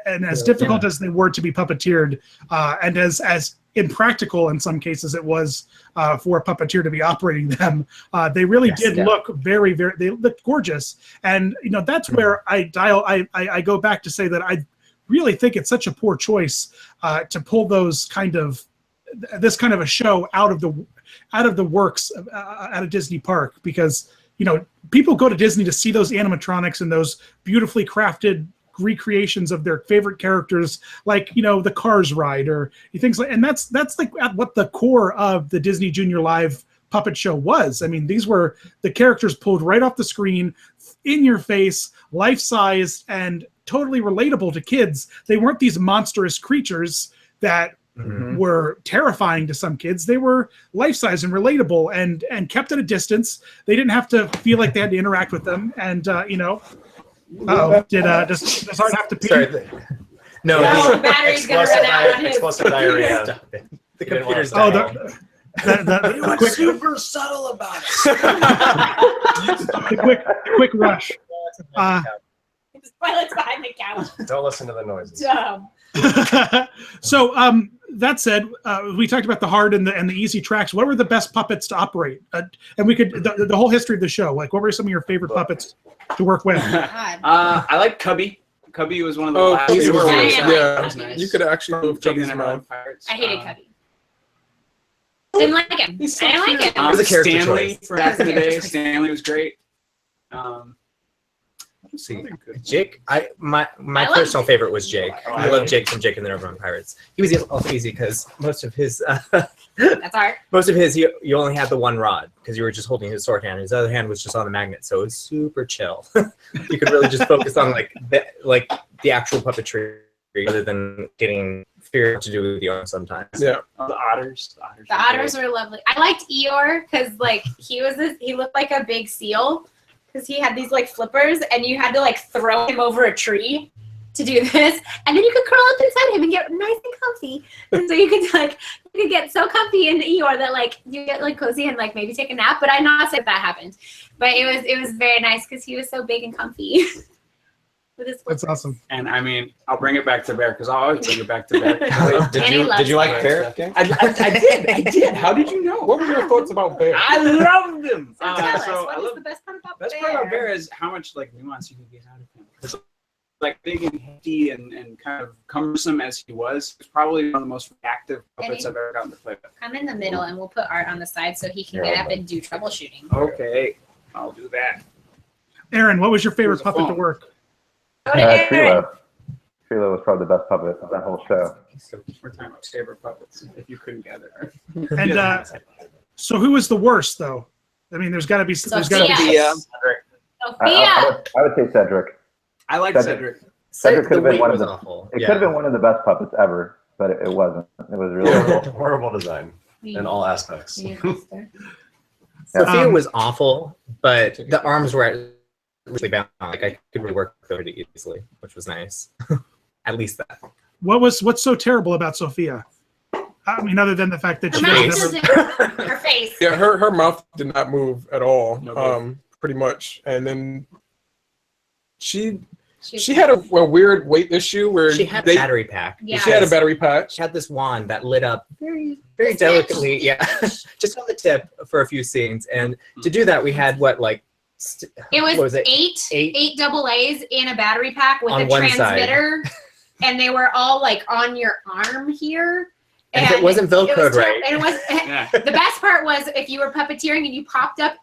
And as difficult as they were to be puppeteered, and as impractical in some cases it was for a puppeteer to be operating them, they really did look very, very. They looked gorgeous, and you know that's where I go back to say that I really think it's such a poor choice to pull those this kind of a show out of the works at a Disney park, because you know people go to Disney to see those animatronics and those beautifully crafted recreations of their favorite characters, like you know the Cars ride or things like, and that's like what the core of the Disney Junior Live puppet show was. I mean, these were the characters pulled right off the screen, in your face, life-size, and totally relatable to kids. They weren't these monstrous creatures that were terrifying to some kids. They were life-size and relatable and kept at a distance. They didn't have to feel like they had to interact with them. And you know, does Art have to pee? Sorry, no, No, battery's gonna run out on his. Explosive diarrhea. the computer's Oh, dying. the quick, super subtle about it. the quick rush. His toilet's behind the couch. Don't listen to the noises. Dumb. So that said, we talked about the hard and the easy tracks. What were the best puppets to operate? And we could the whole history of the show. Like, what were some of your favorite puppets to work with? God. I like Cubby. Cubby was one of the Oh, last. Cubby they were was really nice. sad. Yeah. That was nice. You could actually move Taking Cubby's it around mouth. Pirates. I hated Cubby. Didn't like him. He's so I didn't cute. like him. It was a character Stanley choice. for back in the It was a day. character choice. Stanley was great. Let's see. Other good Jake, my I love personal Jake. favorite was Jake. Oh, I love Jake from Jake and the Neverland Pirates. He was also easy because most of his That's art. you only had the one rod because you were just holding his sword hand. His other hand was just on the magnet, so it was super chill. You could really just focus on the actual puppetry rather than getting figured out to do with the arm sometimes. Yeah. Oh, the otters. The otters were lovely. I liked Eeyore because like he looked like a big seal because he had these like flippers and you had to like throw him over a tree to do this, and then you could curl up inside him and get nice and comfy. And so you could get so comfy in Eeyore that like you get like cozy and like maybe take a nap. But I'm not saying that happened, but it was very nice because he was so big and comfy. With his That's flippers. awesome. And I mean, I'll bring it back to Bear because I always bring it back to Bear. Did you like Bear? I did. How did you know? What were your thoughts about Bear? I loved him. So tell us, so what I is love the best part about best Bear? part about Bear is how much like nuance you can get out of him. 'Cause, like big and hefty and kind of cumbersome as he was probably one of the most reactive puppets I've ever gotten to play with. Come in the middle and we'll put Art on the side so he can get up and do troubleshooting. Okay, I'll do that. Aaron, what was your favorite Here's a puppet to phone. work? Go to Aaron. Sheila. Sheila was probably the best puppet of that whole show. We're talking about favorite puppets. If you couldn't gather. And so who was the worst though? I mean, there's got to be. There's got to be. Sophia. Sophia. I would say Cedric. I like Cedric. Cedric. Cedric could have been weight one of was the. awful. It could have been one of the best puppets ever, but it wasn't. It was really Horrible design in all aspects. Sophia was awful, but the arms were really bound. Like I could really work pretty easily, which was nice. At least that. What's so terrible about Sophia? I mean, other than the fact that Her she mouth was Face. doesn't. Her face. Yeah, her mouth did not move at all. No. Pretty much. And then she had a weird weight issue where She had a battery pack. Yeah. she had a battery pack. She had this wand that lit up very, very delicately. Yeah, just on the tip for a few scenes. And to do that, we had It was, what was it? eight double A's in a battery pack with On a one side. transmitter, and they were all like on your arm here. And if it wasn't Velcroed right. And it was Yeah. the best part was if you were puppeteering and you popped up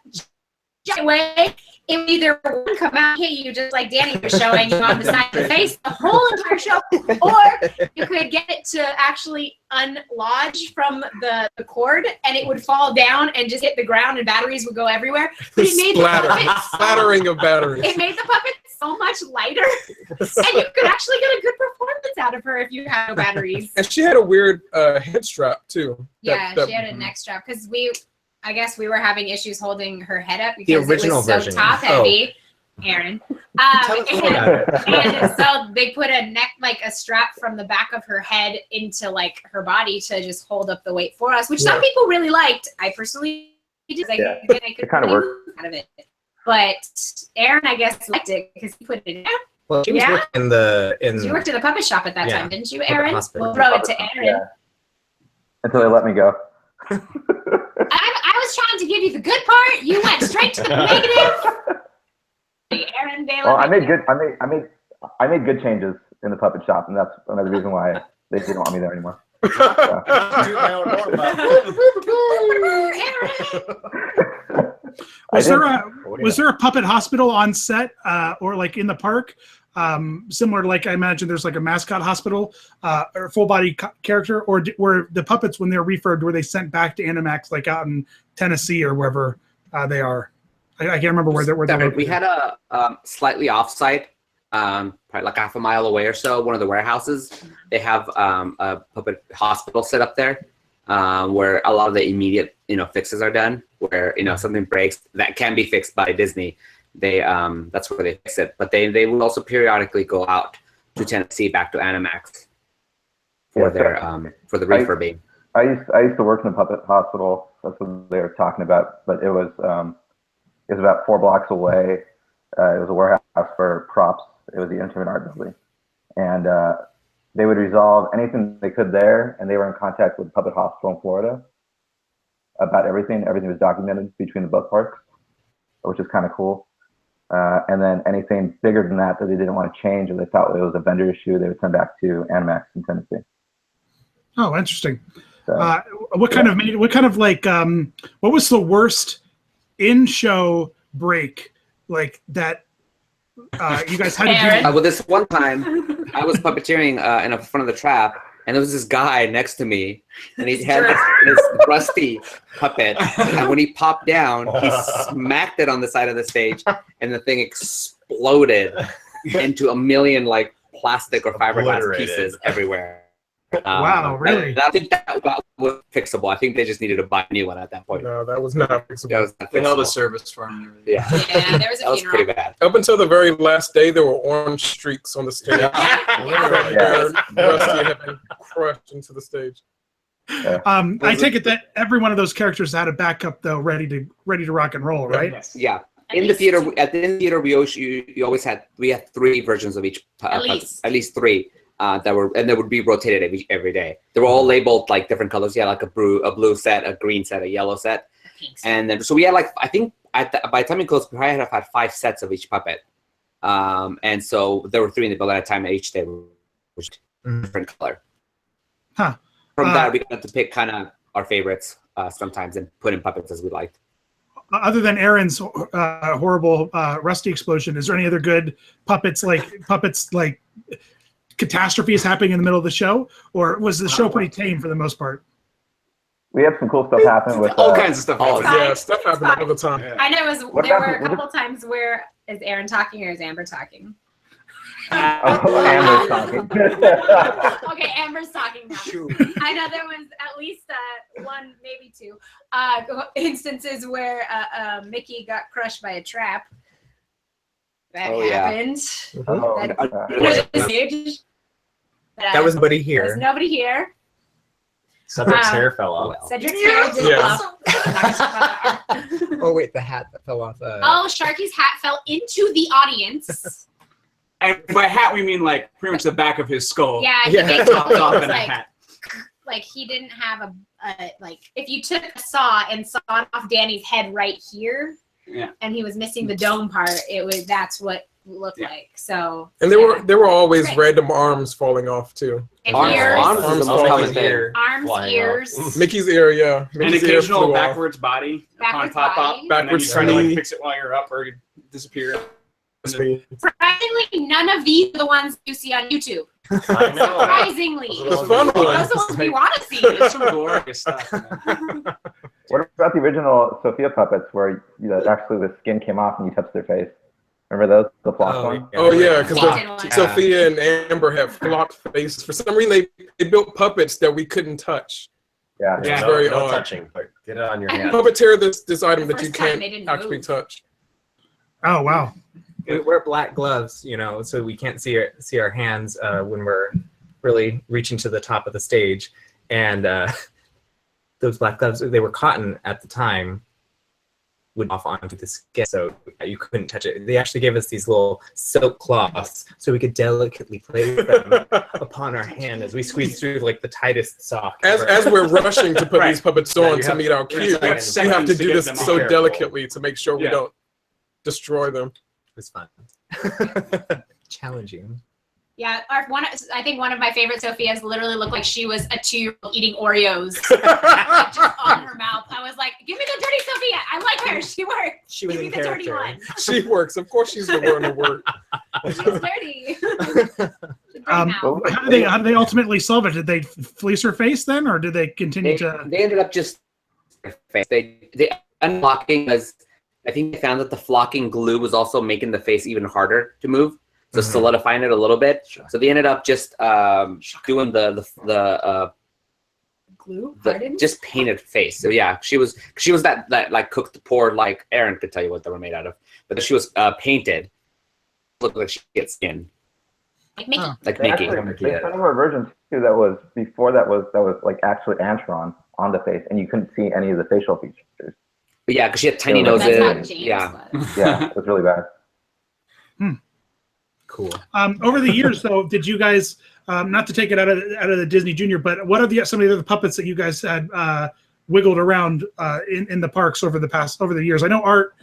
just away, it would either one come out hit you just like Danny was showing you on the side of the face the whole entire show, or you could get it to actually unlodge from the cord and it would fall down and just hit the ground and batteries would go everywhere. But it made the puppet Splattering of batteries. it made the puppet so much lighter, and you could actually get a good performance out of her if you had no batteries. And she had a weird head strap too. Yeah, That- she had a neck strap because I guess we were having issues holding her head up because original it was so version. top heavy, Aaron. Tell us more about it. And so they put a neck, like a strap from the back of her head into like her body to just hold up the weight for us, which some people really liked. I personally just Yeah. I could It kinda really worked. move out of it. But Aaron, I guess, liked it because he put it in. Well, she was Yeah? working in You worked at a puppet shop at that Yeah. time, didn't you, Puppet Aaron? hospital. We'll throw it to Aaron. Yeah. Until they let me go. I was trying to give you the good part. You went straight to the negative. Aaron, they Well, let I me made good. I made good changes in the puppet shop, and that's another reason why they didn't want me there anymore. Toot my own horn, Bob. Was there a puppet hospital on set or like in the park? Similar to, like, I imagine there's like a mascot hospital or full body character, or were the puppets, when they're refurbed, were they sent back to Animax, like out in Tennessee or wherever they are? I can't remember where they're We had a slightly offsite, probably like half a mile away or so, one of the warehouses. They have a puppet hospital set up there where a lot of the immediate fixes are done. Where something breaks that can be fixed by Disney, they that's where they fix it. But they will also periodically go out to Tennessee, back to Animax for their for the refurbing. I used to work in the puppet hospital. That's what they were talking about. But it was about 4 blocks away. It was a warehouse for props. It was the Entertainment Art Building, and they would resolve anything they could there. And they were in contact with the Puppet Hospital in Florida about everything. Everything was documented between the both parks, which is kind of cool. And then anything bigger than that they didn't want to change, or they thought it was a vendor issue, they would send back to Animax in Tennessee. Oh, interesting. So, What was the worst in-show break like that you guys had to do? Well, this one time, I was puppeteering in the front of the trap, and there was this guy next to me, and he had this rusty puppet, and when he popped down, he smacked it on the side of the stage, and the thing exploded into a million like plastic or fiberglass pieces everywhere. Wow, really? I think that was fixable. I think they just needed to buy a new one at that point. No, that was not fixable. They held a service for him and everything. Yeah, there was a that was funeral. pretty bad. Up until the very last day, there were orange streaks on the stage. Where Rusty had been crushed into the stage. I take it that every one of those characters had a backup though, ready to rock and roll, right? Yes. Yeah. In the theater, we had 3 versions of each. At least 3. They would be rotated every day. They were all labeled like different colors. You had like a blue set, a green set, a yellow set, and then so we had like, I think by the time we closed, we probably had 5 sets of each puppet, and so there were 3 in the build at a time. Each day was different color. Huh. From that, we got to pick kind of our favorites sometimes and put in puppets as we liked. Other than Aaron's horrible rusty explosion, is there any other good puppets like catastrophes happening in the middle of the show, or was the show pretty tame for the most part? we had some cool stuff happen with All kinds of stuff. Oh, Yeah, stuff happened all the time. Yeah. I know What there about- were a couple times where, is Aaron talking or is Amber talking? Amber's talking. Okay, Amber's talking now. I know there was at least 1, maybe 2 instances where Mickey got crushed by a trap. That happened. Oh, That was nobody There was here. nobody here. Cedric's hair fell off. Cedric's hair did Yeah. fall. Oh wait, the hat that fell off. Oh, Sharky's hat fell into the audience. And by hat, we mean like pretty much the back of his skull. Yeah, he Yeah. basically Popped off was in a like, hat. like he didn't have a like if you took a saw and sawed off Danny's head right here, Yeah. and he was missing the dome part, that's what it looked Yeah. like. So And there were always Right. random arms falling off too. and Arms- ears, arms Arms is the falling most in common here. thing. arms, ears, Mickey's ear, yeah. An Mickey's ear occasional flew off. backwards body Backwards upon pop up. body. And then you Backwards try to like knee. fix it while you're up or you disappear. Surprisingly, none of these are the ones you see on YouTube. I know. Surprisingly, Those are The fun those ones. are the ones we want to see. There's some glorious stuff. Man. What about the original Sophia puppets where actually the skin came off and you touched their face? Remember those? The flock one? Oh yeah, because Flocked one. Sophia and Amber have flocked faces. For some reason, they built puppets that we couldn't touch. Yeah. Yeah. It's No, very no odd. touching, but get it on your hand. Puppeteer this item The that you first time can't they didn't actually move. touch. Oh wow. We wear black gloves, so we can't see our hands when we're really reaching to the top of the stage. And those black gloves, they were cotton at the time, would off onto the skin, so you couldn't touch it. They actually gave us these little silk cloths so we could delicately place them upon our hand as we squeeze through like the tightest sock. As we're rushing to put these puppets on to meet our cue, like we have to do this them so careful. delicately to make sure we don't destroy them. It was fun. Challenging. Yeah, I think one of my favorite Sophia's literally looked like she was a 2-year-old eating Oreos just on her mouth. I was like, give me the dirty Sophia. I like her. She works. She was give in me the dirty character. one. She works. Of course, she's the one to work. She's dirty. How did they ultimately solve it? Did they fleece her face then, or did they continue to? They ended up just they unlocking because I think they found that the flocking glue was also making the face even harder to move. So solidifying it a little bit. So they ended up just doing the glue, just painted face. So yeah, she was that like cooked poor, like Aaron could tell you what they were made out of, but she was painted. Looked like she had skin. Like Mickey. Like Mickey. There's kind of a version too that was before that was like actually Antron on the face, and you couldn't see any of the facial features. But yeah, because she had tiny That's noses. not James, Yeah. Yeah, it was really bad. Cool. Over the years, though, did you guys not to take it out of the Disney Junior, but what are some of the other puppets that you guys had wiggled around in the parks over the years? I know Art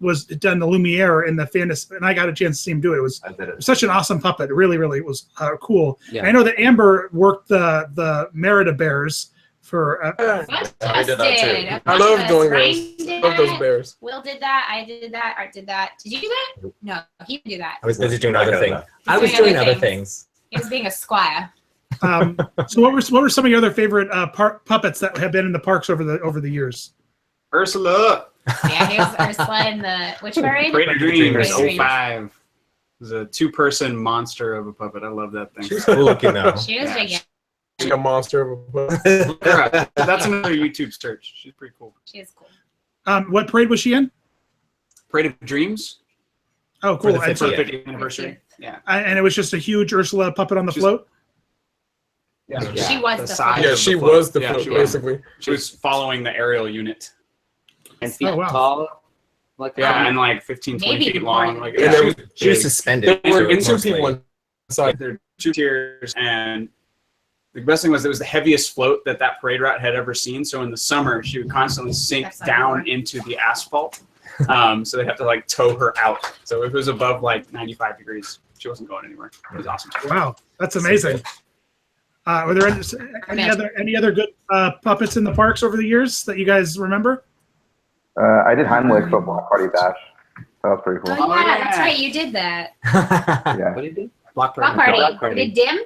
was done the Lumiere in the Fantasy, and I got a chance to see him do it. It was such an awesome puppet. It really, really was cool. Yeah. And I know that Amber worked the Merida Bears for. I did that too. I love doing those. Love those bears. Will did that. I did that. Art did that. Did you do that? No, he didn't do that. I was busy doing other things. I was doing other things. He was being a squire. So what were some of your other favorite puppets that have been in the parks over the years? Ursula. Yeah, he was Ursula in the which parade? Parade of Dreams, Parade of 05. It was a 2-person monster of a puppet. I love that thing. She's cool looking though. She was big. She's a monster of a puppet. That's another YouTube search. She's pretty cool. She is cool. What parade was she in? Parade of Dreams. Oh, cool. For the 50th anniversary. Yeah. And it was just a huge Ursula puppet on the float? Yeah. She was the size. Yeah, she was the Yeah, float, she was. basically. She was following the aerial unit. And feet Oh, wow. tall. Like And like 15, 20 Maybe feet more. long. Like, And there was, She was suspended. there were too, two mostly. people inside. there are 2 tiers, and the best thing was it was the heaviest float that parade route had ever seen. So in the summer, she would constantly sink That's not down good. into the asphalt. So they have to like tow her out. So if it was above like 95 degrees, she wasn't going anywhere. It was awesome. Wow, that's amazing. Were there any other good puppets in the parks over the years that you guys remember? I did Heimlich for Block Party Bash. That was pretty cool. Oh, yeah, yeah. that's right. You did that. Yeah. What did you do? Block Block party. party. Block party. You did Dim?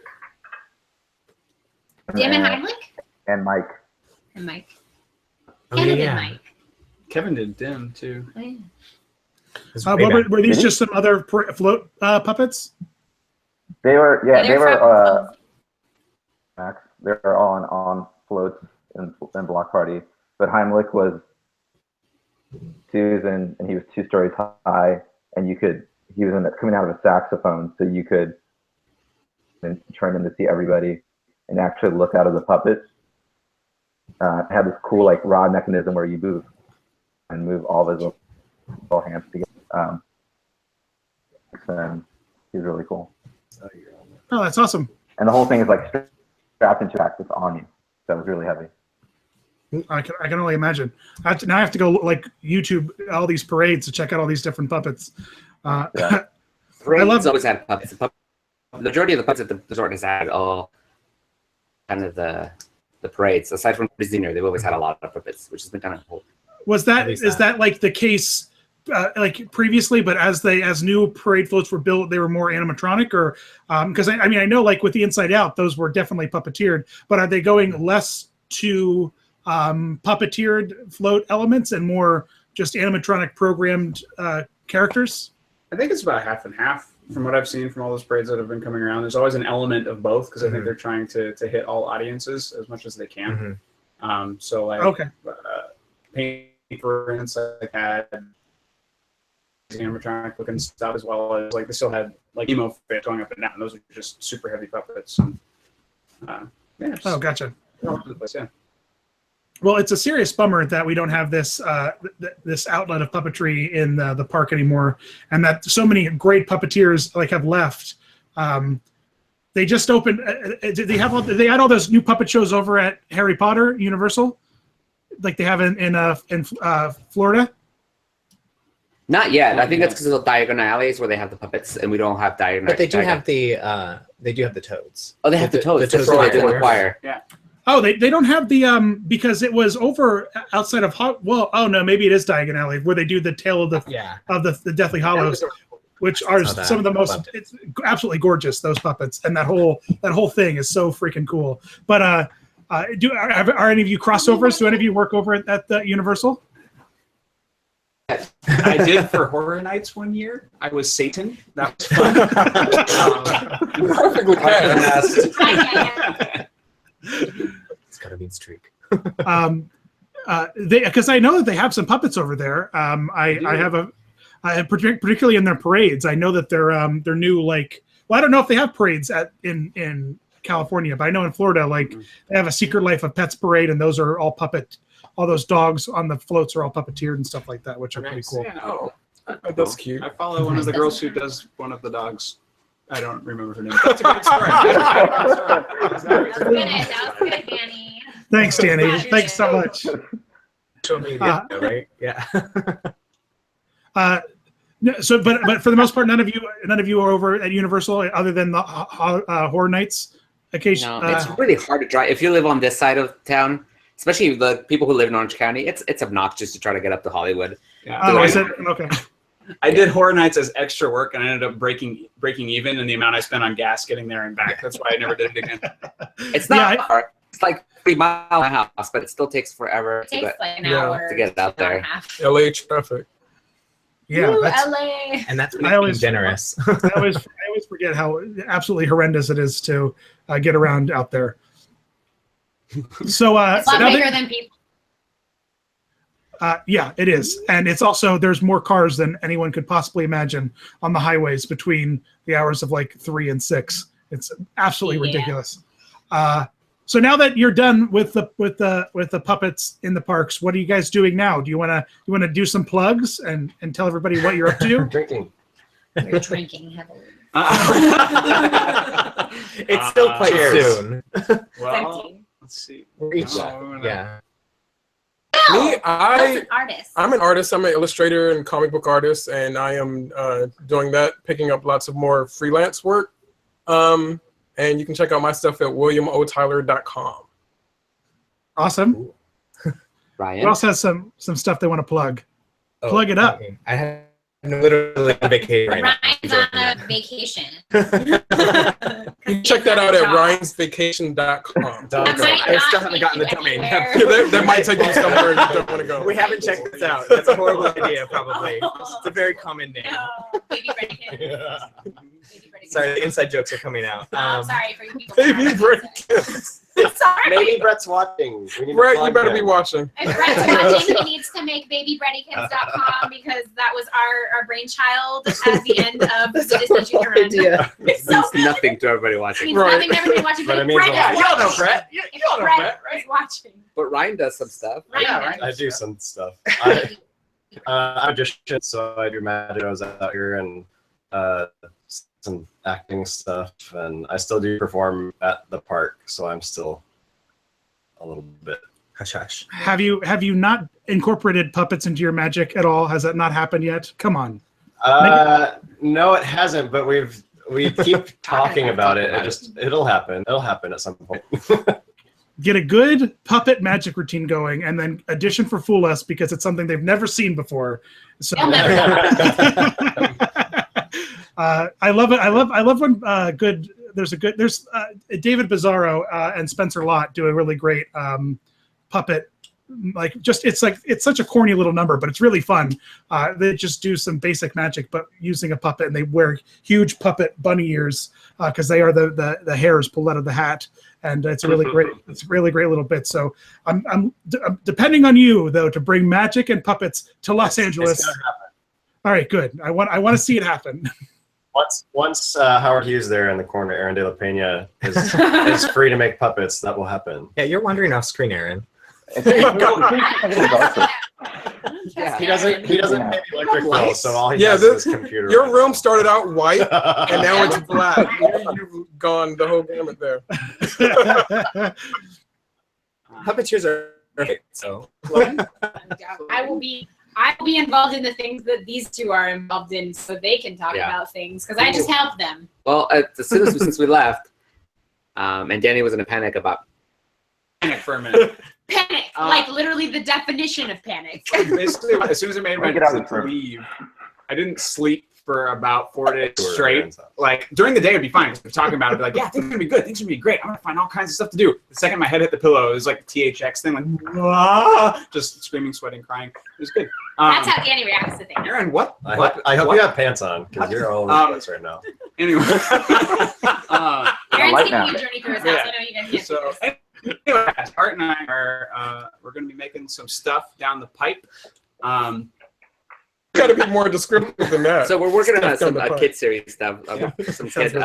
Dim and Heimlich? And Mike. And Mike. Oh, Kevin did yeah. Mike. Kevin did Dim too. Oh, yeah. It was way back. Were these just some other float puppets? They were, yeah, they they're were, from- Max. They were all on floats in Block Party. But Heimlich was Susan, and he was 2 stories high, and he was coming out of a saxophone, so you could turn him to see everybody and actually look out of the puppet. It had this cool like rod mechanism where you move all his little hands together. And he's really cool. Oh, that's awesome. And the whole thing is like strapped into back that's on you. That was really heavy. I can only imagine. Now I have to go like YouTube all these parades to check out all these different puppets. Yeah. Parades always had puppets. The majority of the puppets at the resort has had all kind of the parades. Aside from Disney, they've always had a lot of puppets, which has been kind of cool. Is that like the case like previously, but as new parade floats were built, they were more animatronic, or because I know like with the Inside Out, those were definitely puppeteered, but are they going less to puppeteered float elements and more just animatronic programmed characters? I think it's about half and half from what I've seen from all those parades that have been coming around. There's always an element of both because I think they're trying to hit all audiences as much as they can. So like paint, for instance, like had animatronic looking stuff as well as like they still had like emo fit going up and down. Those are just super heavy puppets. And, Oh, gotcha. all over the place, yeah. Well, it's a serious bummer that we don't have this this outlet of puppetry in the park anymore, and that so many great puppeteers like have left. They just opened. They had all those new puppet shows over at Harry Potter Universal, like they have in Florida. Not yet. I think that's because of the Diagon Alleys where they have the puppets, and we don't have Diagon. But they do have the toads. Oh, they have the toads. The That's what they did toads. acquire. Yeah. Oh, they don't have the because it was over outside of oh no, maybe it is Diagon Alley where they do the Tale of the Deathly Hallows, which are some of the most. It's absolutely gorgeous, those puppets, and that whole thing is so freaking cool. But are any of you crossovers? Do any of you work over at the Universal? I did for Horror Nights one year. I was Satan. That was fun. Perfectly cast. It's got a mean streak. Because I know that they have some puppets over there. I have particularly in their parades. I know that they're new. Like, well, I don't know if they have parades in California, but I know in Florida, like they have a Secret Life of Pets parade, and those are all puppet. All those dogs on the floats are all puppeteered and stuff like that, which are pretty cool. Yeah, Oh, that's cute. I follow one of the girls who does one of the dogs. I don't remember her name. That's a good story. That was good, Danny. Thanks, Danny. Thanks so much. Social media, right? Yeah. So, but for the most part, none of you are over at Universal other than the Horror Nights occasion. No, it's really hard to drive if you live on this side of town. Especially the people who live in Orange County, it's obnoxious to try to get up to Hollywood. Yeah. Oh, is it? Okay. I did Horror Nights as extra work, and I ended up breaking even in the amount I spent on gas getting there and back. That's why I never did it again. It's not far. It's like 3 miles from my house, but it still takes forever It takes like an hour to get it out there. LA traffic. Yeah, Ooh, that's, LA. And that's I always- generous. I always forget how absolutely horrendous it is to get around out there. So It's a lot bigger than people. yeah, it is, and it's also there's more cars than anyone could possibly imagine on the highways between the hours of like 3 and 6. It's absolutely ridiculous. So now that you're done with the puppets in the parks, what are you guys doing now? Do you want to do some plugs and tell everybody what you're up to? Drinking. You're drinking heavily. It's still quite soon. Well, let's see. Yeah. Me, That's an artist. I'm an artist. I'm an illustrator and comic book artist, and I am doing that, picking up lots of more freelance work. And you can check out my stuff at williamotyler.com. Awesome. Ryan? Who else has some stuff they want to plug? Plug it up. I'm literally on vacation right now. Ryan's on a vacation. You can check that out at ryans.vacation.com. I still haven't gotten the domain. That might take you somewhere you don't want to go. We haven't checked this out. That's a horrible idea, probably. It's a very common name. No, Baby Breadkins. Baby Breadkins. Sorry, the inside jokes are coming out. I'm sorry for you people. Baby Breadkins. Sorry. Maybe Brett's watching. We need to Brett, you plug better him. be watching. If Brett's watching, he needs to make babybreadykins.com because that was our brainchild at the end of the Disney Junior run. It So means good. nothing to everybody It watching. means Right. nothing to everybody watching, But but it means Brett a lot. is Yeah, y'all know watching. Brett. If Brett is watching. But Ryan does some stuff. Ryan I does. do some stuff. I'm a magician, so I do magic shows out here and some acting stuff, and I still do perform at the park, so I'm still a little bit. Hush, hush. Have you not incorporated puppets into your magic at all? Has that not happened yet? Come on. No, it hasn't, but we keep talking about it. It'll happen. It'll happen at some point. Get a good puppet magic routine going, and then audition for Fool Us because it's something they've never seen before. So They'll never know. I love it. I love when there's David Bizarro and Spencer Lott do a really great puppet. It's such a corny little number, but it's really fun. They just do some basic magic, but using a puppet, and they wear huge puppet bunny ears because they are the hairs pulled out of the hat, and it's a really great. It's a really great little bit. So I'm depending on you though to bring magic and puppets to Los Angeles. It's gonna happen. All right, good. I want to see it happen. Once Howard Hughes there in the corner, Aaron De La Pena is free to make puppets. That will happen. Yeah, you're wandering off screen, Aaron. Yeah. He doesn't pay the electric bill, so all he has is computer. Your room started out white, and now it's black. You've gone the whole gamut there. Puppeteers are great, so. I will be involved in the things that these two are involved in, so they can talk about things because I just help them. Well, as soon as since we left, and Danny was in a panic about. Panic for a minute. Panic, like literally the definition of panic. Basically, as soon as I made my decision to leave, I didn't sleep for about 4 days straight. Like during the day, it'd be fine because we're talking about it. I'd be like, yeah, things are gonna be good. Things are gonna be great. I'm gonna find all kinds of stuff to do. The second my head hit the pillow, it was like the THX thing, like just screaming, sweating, crying. It was good. That's how Danny reacts to things. Aaron, what? I hope you have pants on because you're all over the place right now. Anyway, Aaron's taking you journey through his house. I know you guys can't so, anyway, Art and I are we're going to be making some stuff down the pipe. Got to be more descriptive than that. So we're working on some kid series stuff, some kid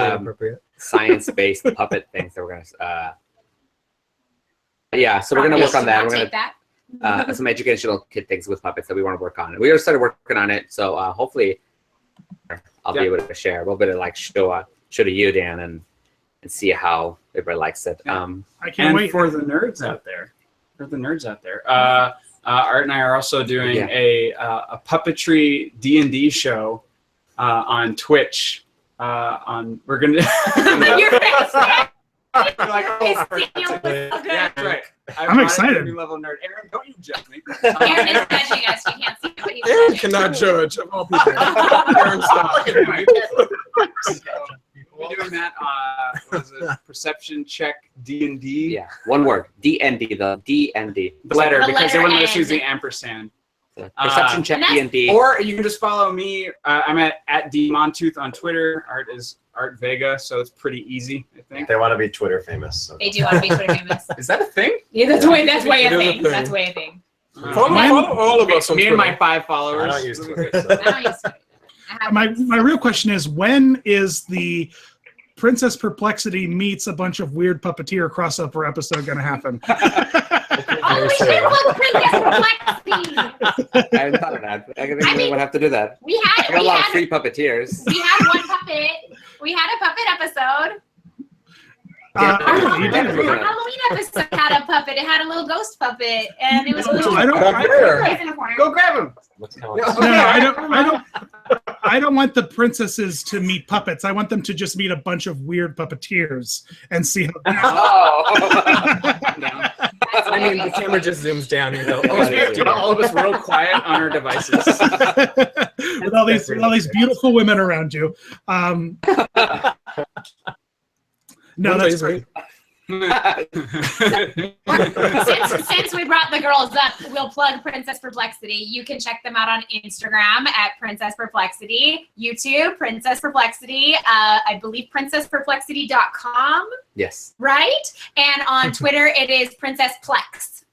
science-based puppet things that we're gonna. So we're gonna work on that. We're gonna some educational kid things with puppets that we want to work on. We already started working on it, so hopefully I'll be able to share a little bit of like show to you, Dan, and see how everybody likes it. I can't wait for the nerds out there. Art and I are also doing a puppetry D&D show on Twitch. We're gonna. Your face. Yeah, that's right. I'm excited. Level nerd. Aaron, don't you judge me. Aaron is judging us. You can't see it, but he's Aaron judging. cannot judge of all people. Aaron, stop. We're doing that. What is it? Perception check D&D. Yeah, one word. DND. The DND. The letter, The because they letter wouldn't let us N. use the ampersand. Perception check DND. Or you can just follow me. I'm at DMontooth on Twitter. Art is Art Vega, so it's pretty easy, I think. They want to be Twitter famous. So. They do want to be Twitter famous. Is that a thing? Yeah, that's way a It is thing. a That's thing. way a thing. Follow all of us on Me Twitter. and my 5 followers. I don't use Twitter. I don't use Twitter. I have My real question is, when is the Princess Perplexity meets a bunch of weird puppeteer crossover episode going to happen? Oh, we should look Princess Perplexity. I haven't thought of that. I think we would have to do that. We I got a lot of free puppeteers. We had one puppet. We had a puppet episode. You Our did. Halloween episode had a puppet. It had a little ghost puppet, and it was I don't. in the corner. Go grab him. What's going No, on? I don't want the princesses to meet puppets. I want them to just meet a bunch of weird puppeteers and see how. I mean, the camera just zooms down. You go, All of us real quiet on our devices. with all these beautiful women around you. No, that's great. Since we brought the girls up, we'll plug Princess Perplexity. You can check them out on Instagram at Princess Perplexity, YouTube, Princess Perplexity, I believe princessperplexity.com, Yes. right? And on Twitter, it is Princess Plex.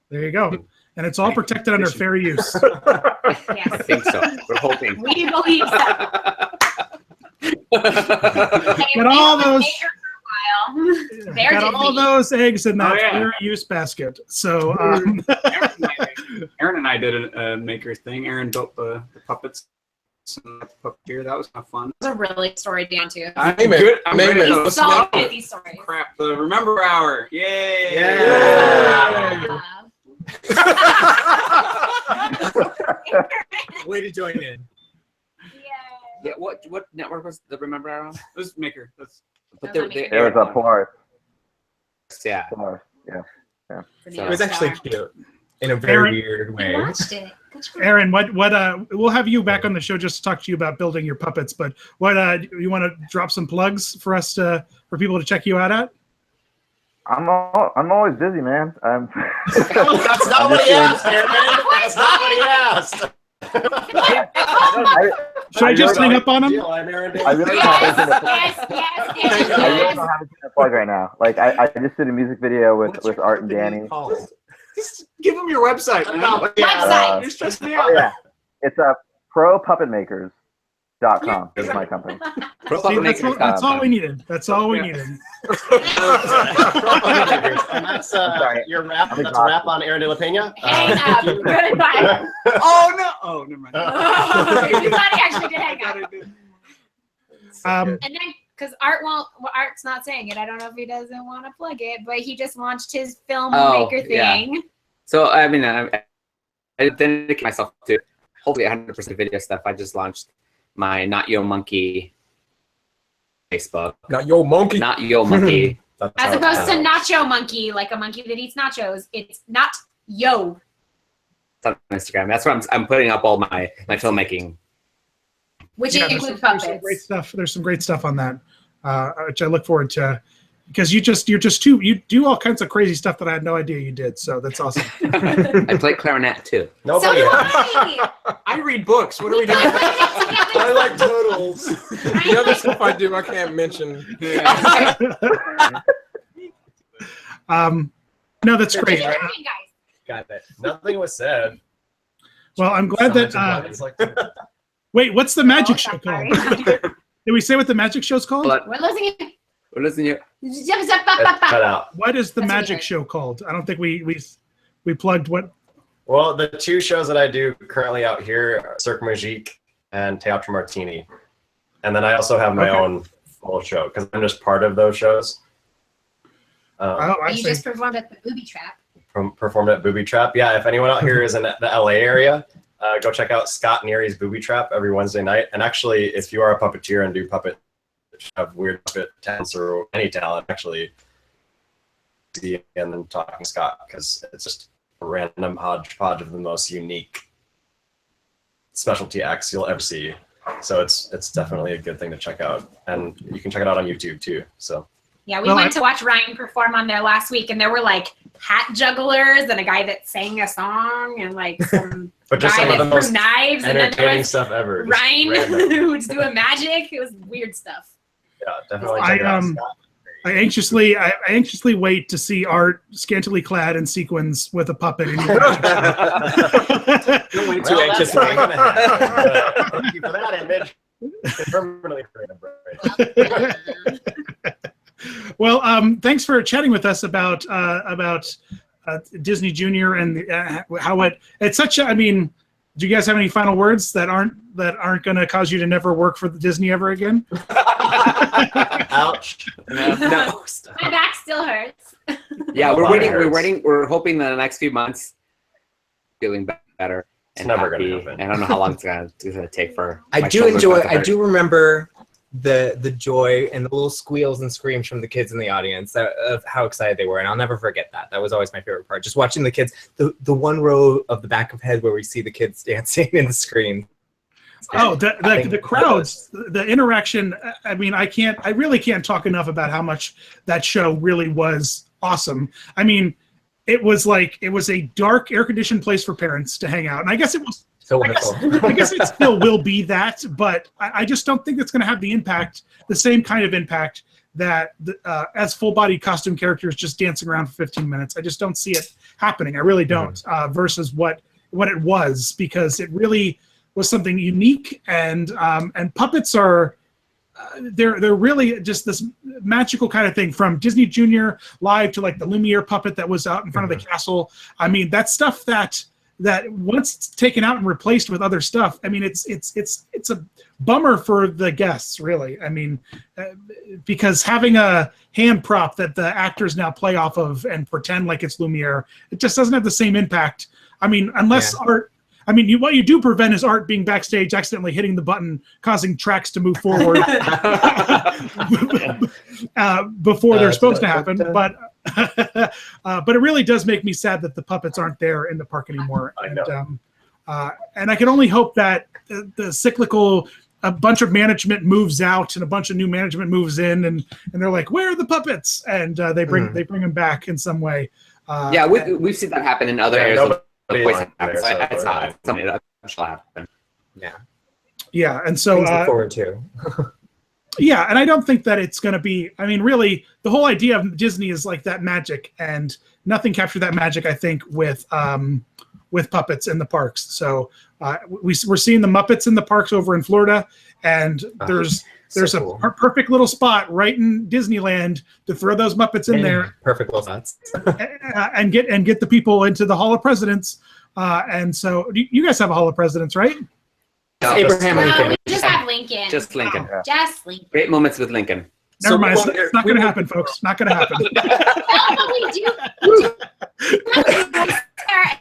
There you go. And it's all protected under fair use. I Yes, think so. We're hoping. we believe so. Get all those. They're Got all Disney. those eggs in that Oh, yeah. fair use basket. So Aaron and I did a maker thing. Aaron built the puppets. Some puppeteer. That was kind of fun. It's a really story down to. I'm Name it. good. I'm Name ready it. to Let's listen So to good, these stories. crap. The Remember Hour. Yay! Yeah. way to join in. Yeah. What network was the Remember Hour on? Let's maker. Let's. But There There was a Polaris. Yeah. Yeah. It was actually cute in a very Aaron- weird way. I watched it. Good for you. Aaron, what we'll have you back on the show just to talk to you about building your puppets, but what you want to drop some plugs for us for people to check you out at? I'm always busy, man. That's not what he asked, Aaron. That's not what he asked. Should I just hang up on him? Deal, I'm Aaron I really don't have anything to plug. Yes. I really don't have anything to plug right now. Like I just did a music video with Art and Danny. Just give them your website. Man. Website. You're stressing me Oh out. yeah, it's propuppetmakers.com. .com is my company. See, that's all we needed. That's all we needed. And that's your rap. That's a rap on Aaron De La Pena. Hang up. Goodbye. Oh no! Oh, never mind. You thought he actually did hang up. And then, because Art's not saying it. I don't know if he doesn't want to plug it, but he just launched his filmmaker thing. Yeah. So I mean, I dedicate myself to hopefully 100% video stuff. I just launched my Not Yo Monkey Facebook. Not Yo Monkey. Not Yo Monkey. As opposed to Nacho Monkey, like a monkey that eats nachos. It's not Yo. It's on Instagram. That's where I'm putting up all my filmmaking. Which Yeah, includes there's some puppets. great stuff. There's some great stuff on that, which I look forward to, because you do all kinds of crazy stuff that I had no idea you did. So that's awesome. I play clarinet too. So do I. I read books. What are we doing? I like turtles. The other stuff I do, I can't mention. No, that's great. Got it. Nothing was said. Well, I'm glad that. Wait, what's the magic show called? Did we say what the magic show's called? We're losing it. We're listening to It's cut out. What is the That's magic okay. show called? I don't think we plugged what. Well, the two shows that I do currently out here are Cirque Magique and Teatro Martini. And then I also have my own full show because I'm just part of those shows. I You see. just performed at the Booby Trap. Performed at Booby Trap. Yeah, if anyone out here is in the LA area, go check out Scott Neary's Booby Trap every Wednesday night. And actually, if you are a puppeteer and do puppet, have weird puppet talents or any talent, actually, see and then talking to Scott, because it's just a random hodgepodge of the most unique specialty acts you'll ever see. So it's definitely a good thing to check out, and you can check it out on YouTube too. So Yeah, we went to watch Ryan perform on there last week, and there were like hat jugglers and a guy that sang a song and like some but just guy some of the that threw most knives, and then there entertaining was stuff ever. Just Ryan random. who was doing magic. It was weird stuff. Yeah, definitely check it out. Scott. I anxiously wait to see Art scantily clad in sequins with a puppet in your Don't wait Well, too that's anxious. not gonna happen. Thank you for that image. Permanently Well, thanks for chatting with us about Disney Junior and how it's such a. I mean, do you guys have any final words that aren't going to cause you to never work for Disney ever again? Ouch. No. My back still hurts. Yeah, we're Body waiting. We're hurts. waiting. We're hoping that in the next few months, feeling better. It's And never happy. gonna happen. And I don't know how long it's gonna take for. I my do shoulders enjoy. not to I hurt. do remember the joy and the little squeals and screams from the kids in the audience of how excited they were, and I'll never forget that. That was always my favorite part. Just watching the kids, the one row of the back of head where we see the kids dancing in the screen. Oh, the crowds, the interaction. I mean, I really can't talk enough about how much that show really was awesome. I mean, it was a dark, air-conditioned place for parents to hang out, and I guess it was. So wonderful. I guess it still will be that, but I just don't think it's going to have the same kind of impact that as full-body costume characters just dancing around for 15 minutes. I just don't see it happening. I really don't. Versus what it was, because it really was something unique, and puppets are. They're really just this magical kind of thing, from Disney Junior live to like the Lumiere puppet that was out in front of the castle. I mean, that's stuff that once it's taken out and replaced with other stuff, I mean, it's a bummer for the guests, really. I mean, because having a hand prop that the actors now play off of and pretend like it's Lumiere, it just doesn't have the same impact. I mean, unless Art. I mean, what you do prevent is Art being backstage accidentally hitting the button, causing tracks to move forward before they're supposed to happen. But it really does make me sad that the puppets aren't there in the park anymore. And I can only hope that the cyclical, a bunch of management moves out and a bunch of new management moves in, and they're like, "Where are the puppets?" And they bring them back in some way. Yeah, we've seen that happen in other areas. It's not something that shall happen. Yeah. Yeah, and so Things to look forward to. yeah, and I don't think that it's going to be. I mean, really, the whole idea of Disney is like that magic, and nothing captured that magic, I think, with with puppets in the parks. So we're seeing the Muppets in the parks over in Florida, and there's so a perfect little spot right in Disneyland to throw those Muppets in there. Perfect little spots. and get the people into the Hall of Presidents. And so you guys have a Hall of Presidents, right? Abraham No, Lincoln. we just have Lincoln. Just Lincoln. Just Lincoln. Great moments with Lincoln. Never mind. we It's not going to happen, folks. Not going to happen. No, we do.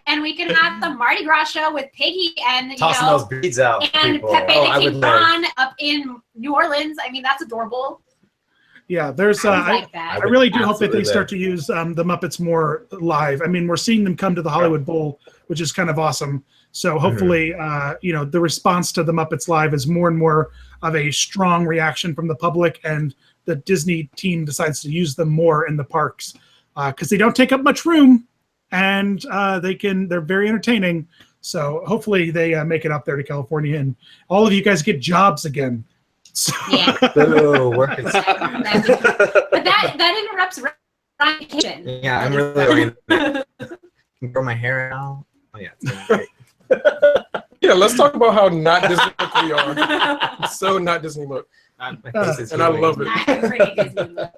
And we can have the Mardi Gras show with Piggy and Tossing those beads out, and people. Pepe Oh, I the would King love- Khan up in New Orleans. I mean, that's adorable. Yeah, there's. I like that. I really do hope that they Absolutely. start to use the Muppets more live. I mean, we're seeing them come to the Hollywood Bowl, which is kind of awesome. So hopefully, the response to the Muppets live is more and more of a strong reaction from the public, and the Disney team decides to use them more in the parks because they don't take up much room, and they're very entertaining. So hopefully they make it up there to California, and all of you guys get jobs again. So, Yeah. Boo, work is- But that interrupts Ryan's vacation. Yeah, I'm really worried that I can grow my hair out. Oh yeah, it's gonna be great. Yeah, let's talk about how not Disney look we are. So not Disney look. My face is And I healing. love it. Not a pretty Disney look.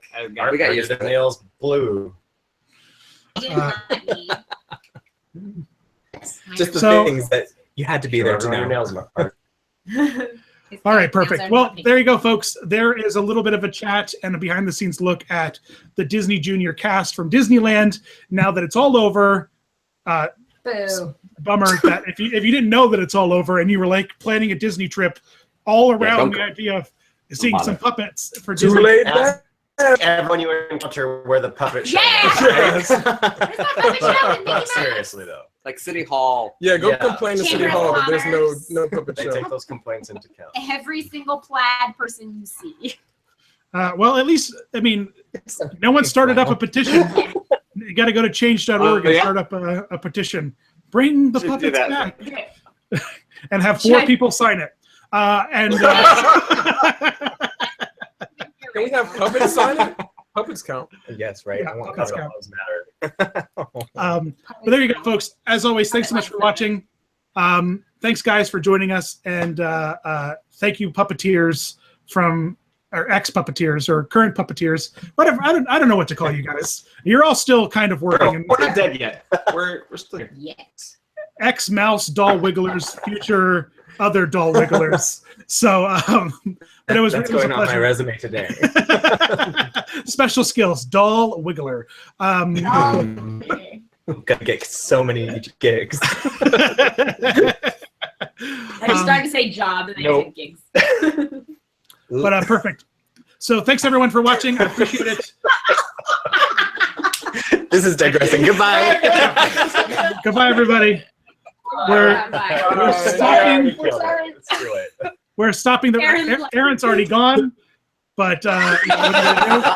We got used to Our it. nails blue. Didn't want me. Just the So- things that you had to be there to Run your know. nails, Mark. all right, perfect. Well, there you go, folks. There is a little bit of a chat and a behind-the-scenes look at the Disney Junior cast from Disneyland. Now that it's all over, Boo. bummer that if you didn't know that it's all over and you were like planning a Disney trip all around don't the go. idea of seeing bother. some puppets for Too Disney. late. Ask everyone you encounter where the puppet show Yeah! is, right? Where's that puppet show with Mickey But Mouse? seriously though, Like City Hall. Yeah, go Yeah. complain to City Chamber of Hall that there's Commerce. no puppet they show. take those complaints into account. Every single plaid person you see. Well, at least, I mean, no one started up a petition. You got to go to change.org and yeah. start up a petition. Bring the Should do puppets that. back. And have 4 Should- people sign it. Can we have puppets sign it? Puppets count. Yes, right. Yeah, I want puppets color. count. Those matter. But there you go, folks. As always, thanks so much for watching. Thanks, guys, for joining us. And thank you, puppeteers or ex-puppeteers or current puppeteers. Whatever. I don't know what to call you guys. You're all still kind of working. We're not dead yet. We're still here. Yet. Ex-mouse doll wigglers, future other doll wigglers. So, but it was That's it was a going on my pleasure. resume today. Special skills, doll wiggler. Gonna get so many gigs. I was starting to say job and then Nope. I said gigs. But perfect. So thanks everyone for watching. I appreciate it. This is digressing. Goodbye. Goodbye, everybody. We're Bye. stopping. You killed it. Screw it. We're stopping the. Aaron's like- Aaron's already gone, but what are you gonna do?